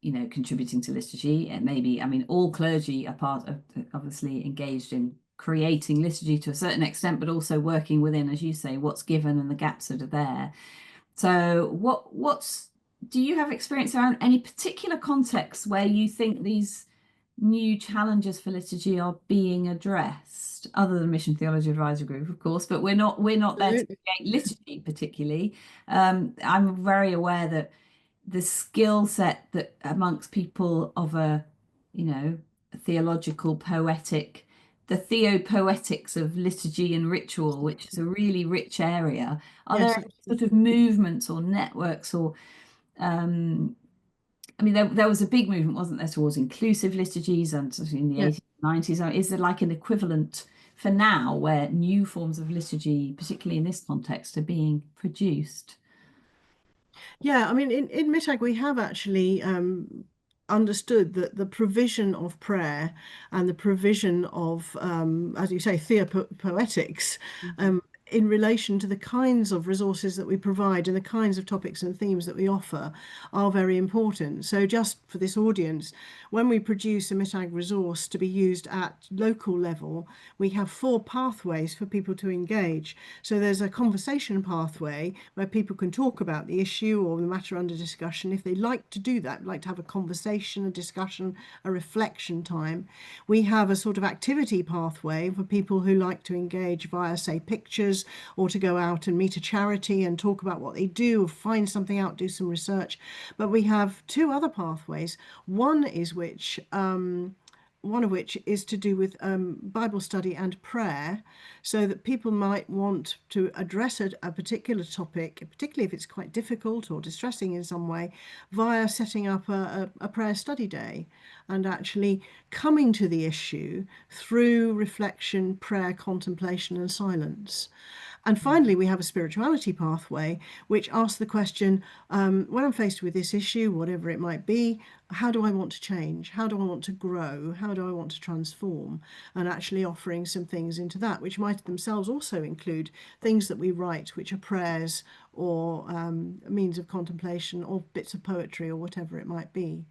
A: contributing to liturgy. And maybe, I mean, all clergy are part of, obviously engaged in creating liturgy to a certain extent, but also working within, as you say, what's given and the gaps that are there. So do you have experience around any particular context where you think these new challenges for liturgy are being addressed, other than Mission Theology Advisory Group, of course, but we're not there to
B: Absolutely.
A: create liturgy particularly. I'm very aware that the skill set that amongst people of a, you know, theological poetic, the theopoetics of liturgy and ritual, which is a really rich area. Are there
B: Yes,
A: any sort
B: absolutely.
A: of movements or networks or um, I mean, there was a big movement, wasn't there, towards inclusive liturgies and sort of in the
B: Yeah.
A: 80s, 90s. Is there like an equivalent for now where new forms of liturgy, particularly in this context, are being produced?
B: Yeah, I mean, in MITAG, we have actually understood that the provision of prayer and the provision of, as you say, theopoetics,
A: Mhm.
B: um, in relation to the kinds of resources that we provide and the kinds of topics and themes that we offer are very important. So, just for this audience, when we produce a MITAG resource to be used at local level, we have 4 pathways for people to engage. So there's a conversation pathway where people can talk about the issue or the matter under discussion. If they like to do that, like to have a conversation, a discussion, a reflection time. We have a sort of activity pathway for people who like to engage via, say, pictures or to go out and meet a charity and talk about what they do, or find something out, do some research. But we have 2 other pathways. One of which is to do with Bible study and prayer, so that people might want to address a particular topic, particularly if it's quite difficult or distressing in some way, via setting up a prayer study day and actually coming to the issue through reflection, prayer, contemplation, and silence. And finally, we have a spirituality pathway, which asks the question, when I'm faced with this issue, whatever it might be, how do I want to change? How do I want to grow? How do I want to transform? And actually offering some things into that, which might themselves also include things that we write, which are prayers or means of contemplation or bits of poetry or whatever it might be.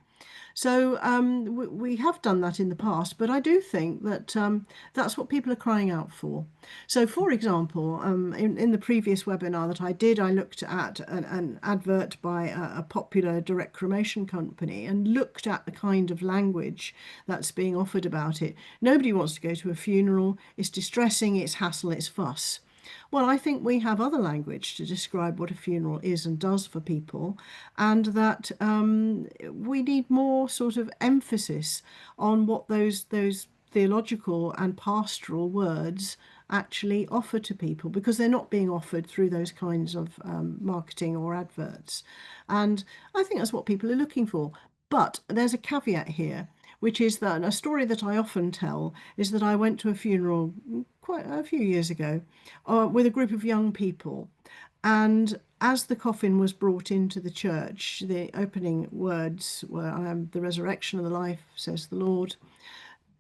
B: So we have done that in the past, but I do think that that's what people are crying out for. So, for example, in the previous webinar that I did, I looked at an advert by a popular direct cremation company and looked at the kind of language that's being offered about it. Nobody wants to go to a funeral. It's distressing, it's hassle, it's fuss. Well, I think we have other language to describe what a funeral is and does for people, and that we need more sort of emphasis on what those theological and pastoral words actually offer to people, because they're not being offered through those kinds of marketing or adverts. And I think that's what people are looking for. But there's a caveat here, which is that a story that I often tell is that I went to a funeral quite a few years ago with a group of young people. And as the coffin was brought into the church, the opening words were, "I am the resurrection and the life, says the Lord."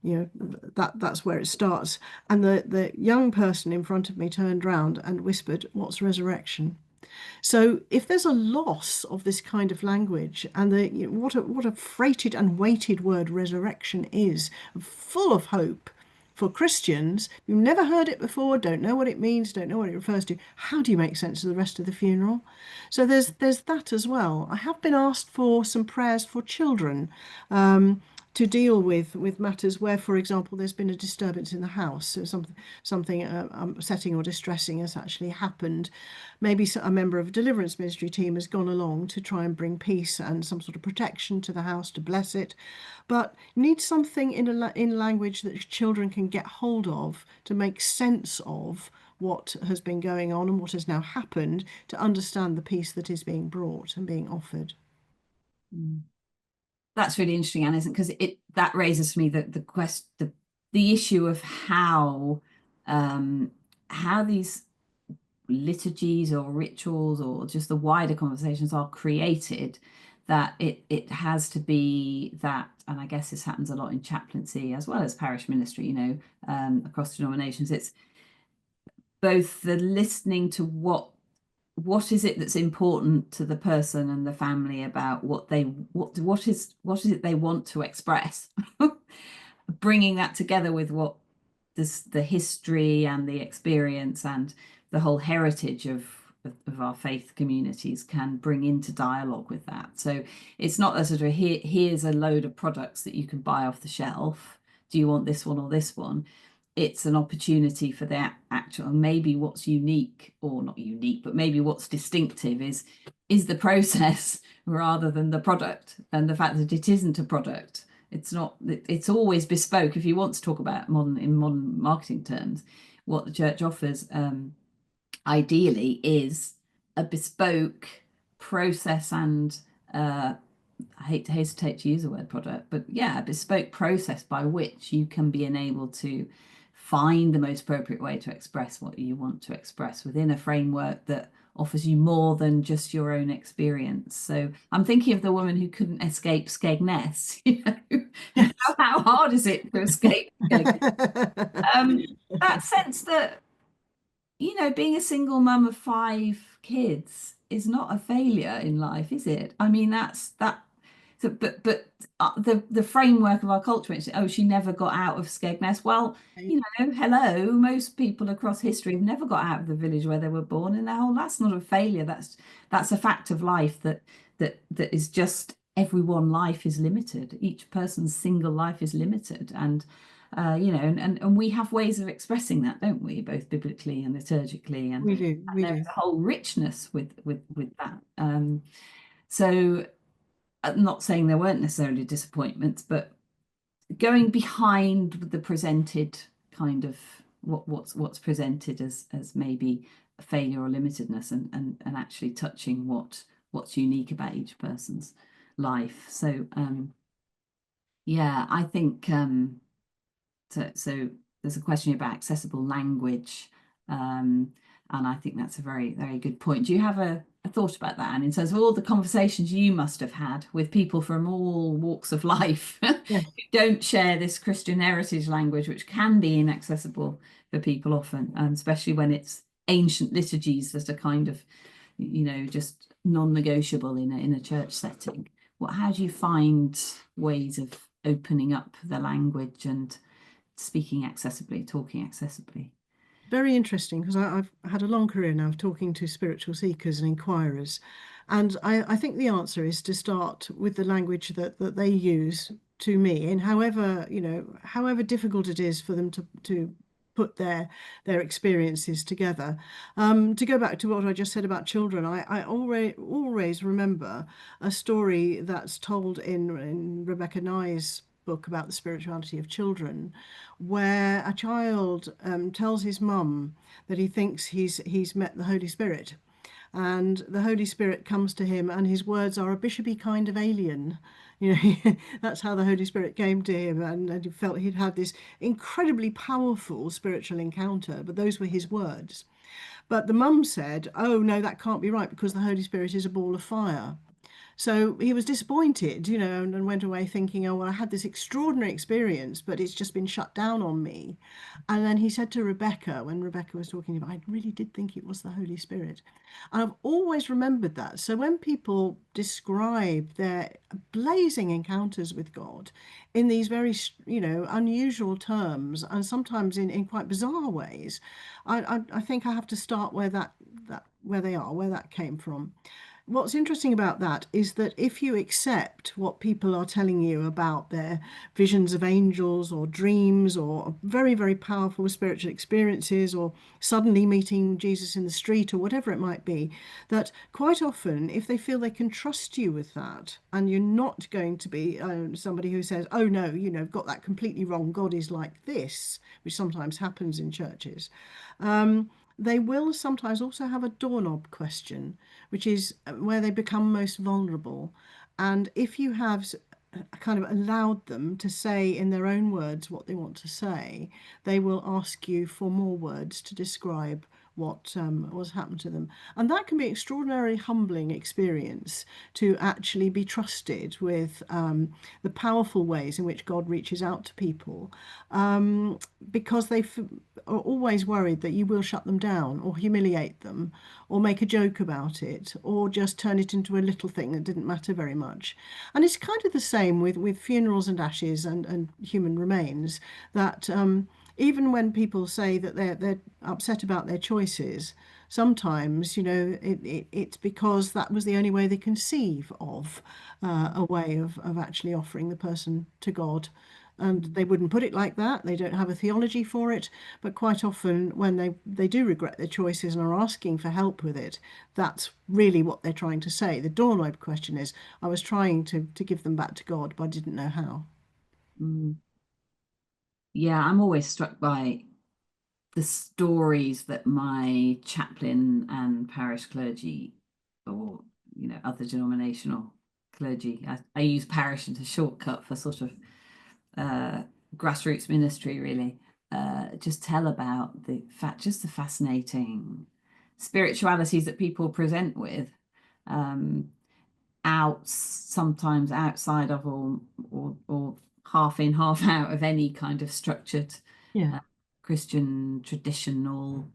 B: You know, that's where it starts. And the young person in front of me turned round and whispered, "What's resurrection?" So if there's a loss of this kind of language, and what a freighted and weighted word resurrection is, full of hope for Christians who've never heard it before, don't know what it means, don't know what it refers to, how do you make sense of the rest of the funeral? So there's that as well. I have been asked for some prayers for children. To deal with matters where, for example, there's been a disturbance in the house, so something upsetting or distressing has actually happened. Maybe a member of a deliverance ministry team has gone along to try and bring peace and some sort of protection to the house, to bless it, but need something in language that children can get hold of to make sense of what has been going on and what has now happened, to understand the peace that is being brought and being offered.
A: Mm. That's really interesting, Anne, isn't it? Because it that raises for me the issue of how these liturgies or rituals or just the wider conversations are created, that it has to be that, and I guess this happens a lot in chaplaincy as well as parish ministry, across denominations. It's both the listening to what is it that's important to the person and the family about what is it they want to express, bringing that together with what the history and the experience and the whole heritage of our faith communities can bring into dialogue with that. So it's not a sort of here's a load of products that you can buy off the shelf. Do you want this one or this one? It's an opportunity for the actual, maybe what's unique, or not unique, but maybe what's distinctive is the process rather than the product, and the fact that it isn't a product. It's not, it's always bespoke. If you want to talk about modern marketing terms, what the church offers ideally is a bespoke process and I hate to hesitate to use the word product, but yeah, a bespoke process by which you can be enabled to find the most appropriate way to express what you want to express within a framework that offers you more than just your own experience. So I'm thinking of the woman who couldn't escape Skegness.
B: Yes.
A: How hard is it to escape Skegness? That sense that, being a single mum of 5 kids is not a failure in life, is it? I mean, that's that. So, but the framework of our culture is, oh, she never got out of Skegness. Well, hello, most people across history have never got out of the village where they were born, and that's not a failure. That's a fact of life that is just everyone life is limited. Each person's single life is limited, and and we have ways of expressing that, don't we? Both biblically and liturgically, and
B: We do, we
A: there's
B: do.
A: a whole richness with that. So I'm not saying there weren't necessarily disappointments, but going behind the presented kind of what's presented as maybe a failure or limitedness, and actually touching what's unique about each person's life. So yeah, I think so there's a question about accessible language, and I think that's a very, very good point. Do you have a thought about that? And in terms of all the conversations you must have had with people from all walks of life who
B: Yes.
A: don't share this Christian heritage language, which can be inaccessible for people often, especially when it's ancient liturgies that are kind of, just non-negotiable in a church setting. How do you find ways of opening up the language and speaking accessibly, talking accessibly?
B: Very interesting, because I've had a long career now of talking to spiritual seekers and inquirers. And I think the answer is to start with the language that they use to me, and however difficult it is for them to put their experiences together. To go back to what I just said about children, I always remember a story that's told in Rebecca Nye's book about the spirituality of children, where a child tells his mum that he thinks he's met the Holy Spirit. And the Holy Spirit comes to him, and his words are a bishopy kind of alien. That's how the Holy Spirit came to him, and he felt he'd had this incredibly powerful spiritual encounter, but those were his words. But the mum said, "Oh, no, that can't be right, because the Holy Spirit is a ball of fire." So he was disappointed, and went away thinking, oh, well, I had this extraordinary experience, but it's just been shut down on me. And then he said to Rebecca, when Rebecca was talking about, I really did think it was the Holy Spirit. And I've always remembered that. So when people describe their blazing encounters with God in these very, unusual terms, and sometimes in quite bizarre ways, I think I have to start where where they are, where that came from. What's interesting about that is that if you accept what people are telling you about their visions of angels or dreams or very, very powerful spiritual experiences, or suddenly meeting Jesus in the street, or whatever it might be, that quite often, if they feel they can trust you with that, and you're not going to be somebody who says, oh no, got that completely wrong, God is like this, which sometimes happens in churches, they will sometimes also have a doorknob question, which is where they become most vulnerable. And if you have kind of allowed them to say in their own words what they want to say, they will ask you for more words to describe what's happened to them. And that can be an extraordinarily humbling experience, to actually be trusted with the powerful ways in which God reaches out to people, because are always worried that you will shut them down or humiliate them or make a joke about it or just turn it into a little thing that didn't matter very much. And it's kind of the same with funerals and ashes and human remains, that even when people say that they're upset about their choices, sometimes, it's because that was the only way they conceive of a way of actually offering the person to God. And they wouldn't put it like that. They don't have a theology for it. But quite often, when they do regret their choices and are asking for help with it, that's really what they're trying to say. The doorknob question is, I was trying to give them back to God, but I didn't know how.
A: Mm. Yeah, I'm always struck by the stories that my chaplain and parish clergy, or other denominational clergy, I use parish as a shortcut for sort of uh, grassroots ministry, really, just tell about just the fascinating spiritualities that people present with, um, sometimes outside of, or half in, half out of any kind of structured
B: Yeah.
A: uh, Christian traditional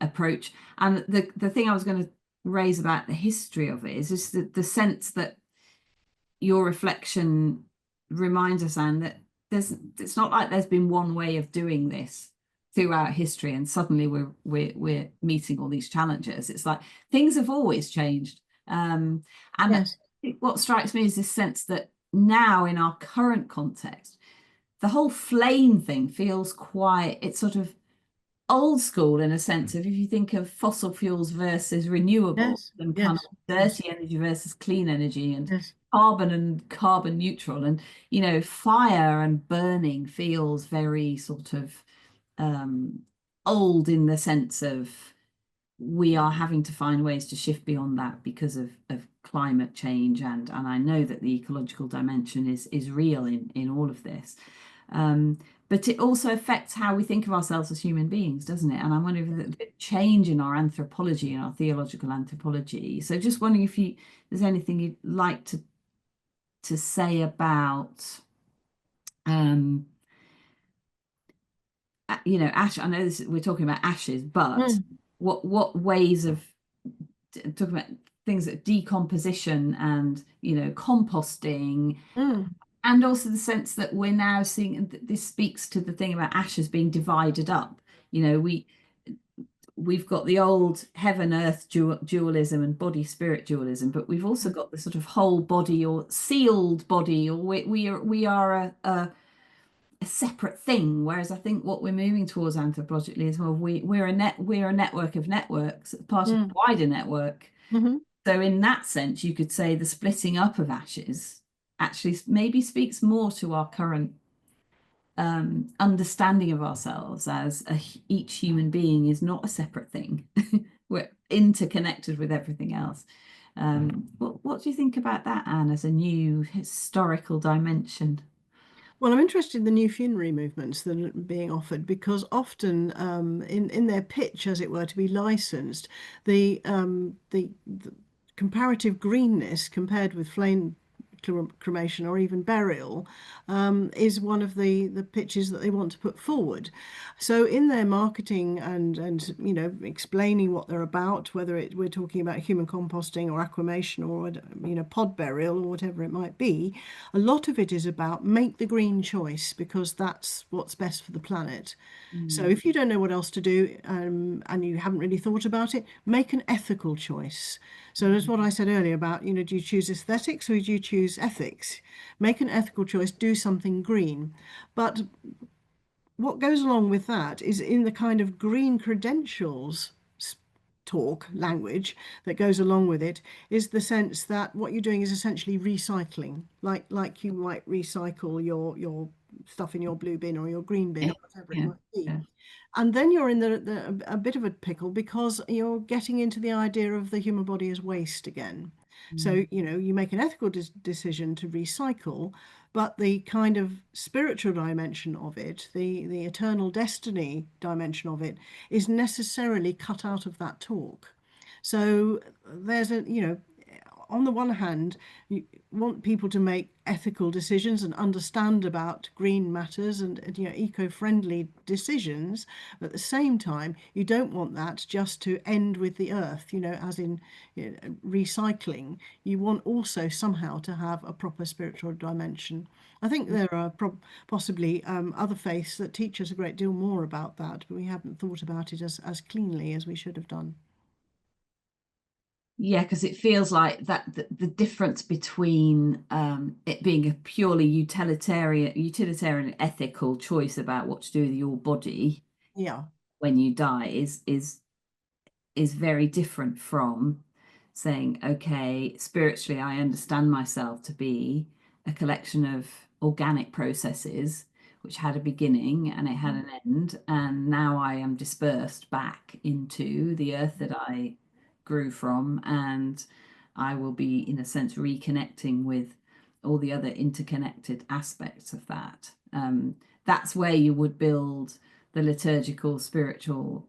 A: approach. And the thing I was going to raise about the history of it is just the sense that your reflection reminds us, Anne, that it's not like there's been one way of doing this throughout history and suddenly we're meeting all these challenges. It's like things have always changed. And
B: Yes.
A: what strikes me is this sense that now in our current context, the whole flame thing feels quite, it's sort of old school in a sense of, if you think of fossil fuels versus renewables
B: Yes.
A: and kind
B: Yes.
A: of
B: Yes.
A: dirty energy versus clean energy and
B: Yes.
A: carbon neutral, and fire and burning feels very sort of um old in the sense of we are having to find ways to shift beyond that because of climate change, and I know that the ecological dimension is real in all of this. But it also affects how we think of ourselves as human beings, doesn't it? And I'm wondering if the change in our anthropology and our theological anthropology. So just wondering if there's anything you'd like to say about um ash. I know we're talking about ashes, but
B: Mm,
A: what ways of talking about things like decomposition and composting,
B: mm,
A: and also the sense that we're now seeing, this speaks to the thing about ashes being divided up. We've got the old heaven earth dualism and body spirit dualism, but we've also got the sort of whole body or sealed body, or we are a separate thing. Whereas I think what we're moving towards anthropologically is, well, we're a network of networks, part of a
B: mm,
A: wider network.
B: mhm.
A: So in that sense, you could say the splitting up of ashes actually maybe speaks more to our current understanding of ourselves as each human being is not a separate thing. We're interconnected with everything else. What do you think about that, Anne, as a new historical dimension?
B: Well, I'm interested in the new funerary movements that are being offered, because often, in their pitch, as it were, to be licensed, the comparative greenness compared with flame cremation or even burial is one of the pitches that they want to put forward. So in their marketing and explaining what they're about, whether we're talking about human composting or aquamation or pod burial or whatever it might be, a lot of it is about make the green choice because that's what's best for the planet. So
A: Mm,
B: if you don't know what else to do, and you haven't really thought about it, make an ethical choice. So that's what I said earlier about, do you choose aesthetics or do you choose ethics? Make an ethical choice, do something green. But what goes along with that is in the kind of green credentials talk language that goes along with it, is the sense that what you're doing is essentially recycling, like you might recycle your stuff in your blue bin or your green bin
A: yeah,
B: or whatever it
A: yeah,
B: might be.
A: yeah.
B: And then you're in a bit of a pickle because you're getting into the idea of the human body as waste again. So, you make an ethical decision to recycle, but the kind of spiritual dimension of it, the eternal destiny dimension of it, is necessarily cut out of that talk. So there's on the one hand, you want people to make ethical decisions and understand about green matters and eco-friendly decisions. But at the same time, you don't want that just to end with the earth, as in recycling. You want also somehow to have a proper spiritual dimension. I think there are possibly other faiths that teach us a great deal more about that, but we haven't thought about it as cleanly as we should have done.
A: Yeah, because it feels like that the difference between it being a purely utilitarian ethical choice about what to do with your body
B: Yeah,
A: when you die is very different from saying, okay, spiritually, I understand myself to be a collection of organic processes which had a beginning and it had an end, and now I am dispersed back into the earth that I grew from, and I will be, in a sense, reconnecting with all the other interconnected aspects of that. That's where you would build the liturgical, spiritual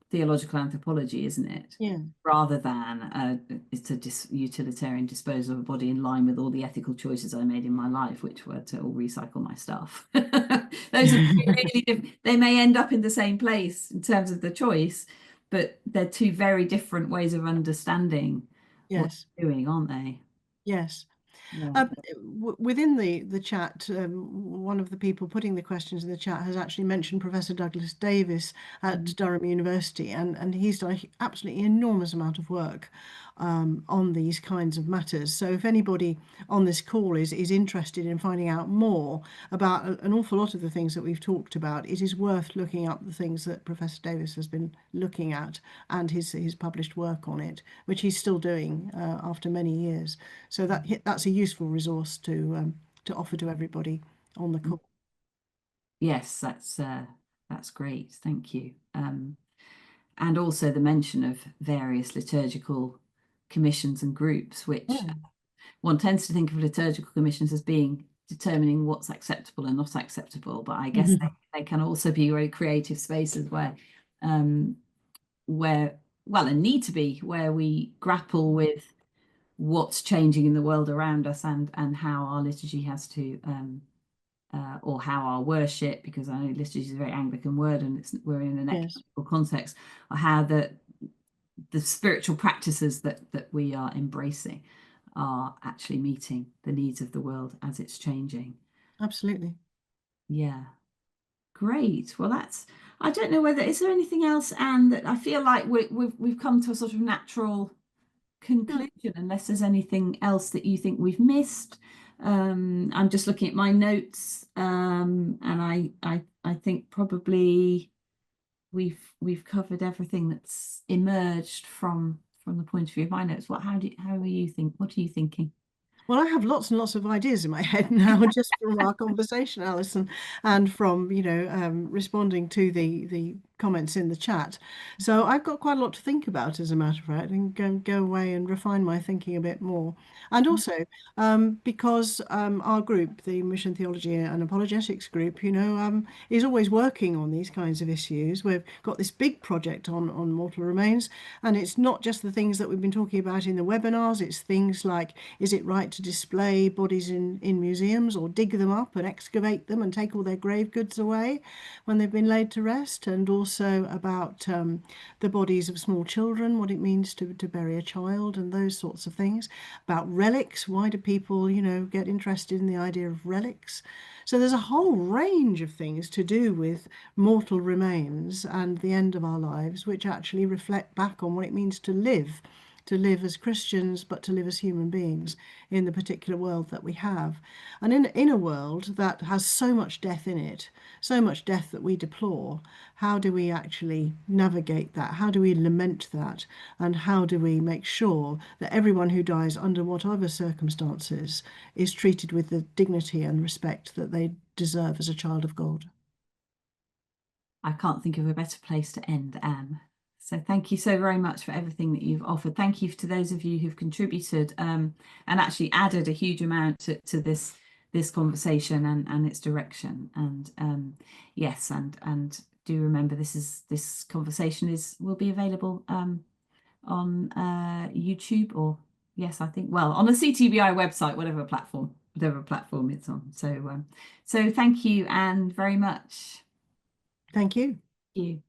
A: theological anthropology, isn't it?
B: yeah.
A: Rather than it's a utilitarian disposal of a body in line with all the ethical choices I made in my life, which were to all recycle my stuff. Those are two really different. They may end up in the same place in terms of the choice, but they're two very different ways of understanding what
B: Yes,
A: you're doing, aren't they?
B: yes.
A: Yeah.
B: Um, Within the chat, one of the people putting the questions in the chat has actually mentioned Professor Douglas Davis at
A: Mhm.
B: Durham University, and he's done an absolutely enormous amount of work on these kinds of matters. So if anybody on this call is interested in finding out more about an awful lot of the things that we've talked about, it is worth looking up the things that Professor Davis has been looking at and his published work on it, which he's still doing after many years. So that's a useful resource to offer to everybody on the call.
A: Yes, that's great. Thank you. And also the mention of various liturgical commissions and groups, which
B: Mm.
A: one tends to think of liturgical commissions as being determining what's acceptable and not acceptable, but I guess they can also be very creative spaces um, where, well, and need to be, where we grapple with what's changing in the world around us and how our liturgy has to or how our worship, because I know liturgy is a very Anglican word and we're in an
B: Yes,
A: ecumenical context, or how the spiritual practices that we are embracing are actually meeting the needs of the world as it's changing.
B: absolutely.
A: Yeah, great. Well, I don't know whether is there anything else, Anne, that I feel like we've come to a sort of natural
B: Yeah.
A: conclusion, unless there's anything else that you think we've missed. I'm just looking at my notes, and I think probably we've covered everything that's emerged from the point of view of my notes. How are you think? What are you thinking?
B: Well, I have lots and lots of ideas in my head now, just from our conversation, Alison, and from responding to the comments in the chat. So I've got quite a lot to think about, as a matter of fact, and go away and refine my thinking a bit more. And also because our group, the Mission Theology and Apologetics group, is always working on these kinds of issues. We've got this big project on mortal remains, and it's not just the things that we've been talking about in the webinars. It's things like, is it right to display bodies in museums or dig them up and excavate them and take all their grave goods away when they've been laid to rest? And also about the bodies of small children, what it means to bury a child and those sorts of things. About relics, why do people, get interested in the idea of relics? So there's a whole range of things to do with mortal remains and the end of our lives, which actually reflect back on what it means to live as Christians, but to live as human beings in the particular world that we have. And in a world that has so much death in it, so much death that we deplore, how do we actually navigate that? How do we lament that? And how do we make sure that everyone who dies under whatever circumstances is treated with the dignity and respect that they deserve as a child of God?
A: I can't think of a better place to end, Anne. So thank you so very much for everything that you've offered. Thank you to those of you who've contributed and actually added a huge amount to this conversation and its direction. And yes, and do remember this conversation will be available on YouTube, or yes, I think, well, on the CTBI website, whatever platform it's on. So so thank you and very much.
B: Thank you.
A: Thank you.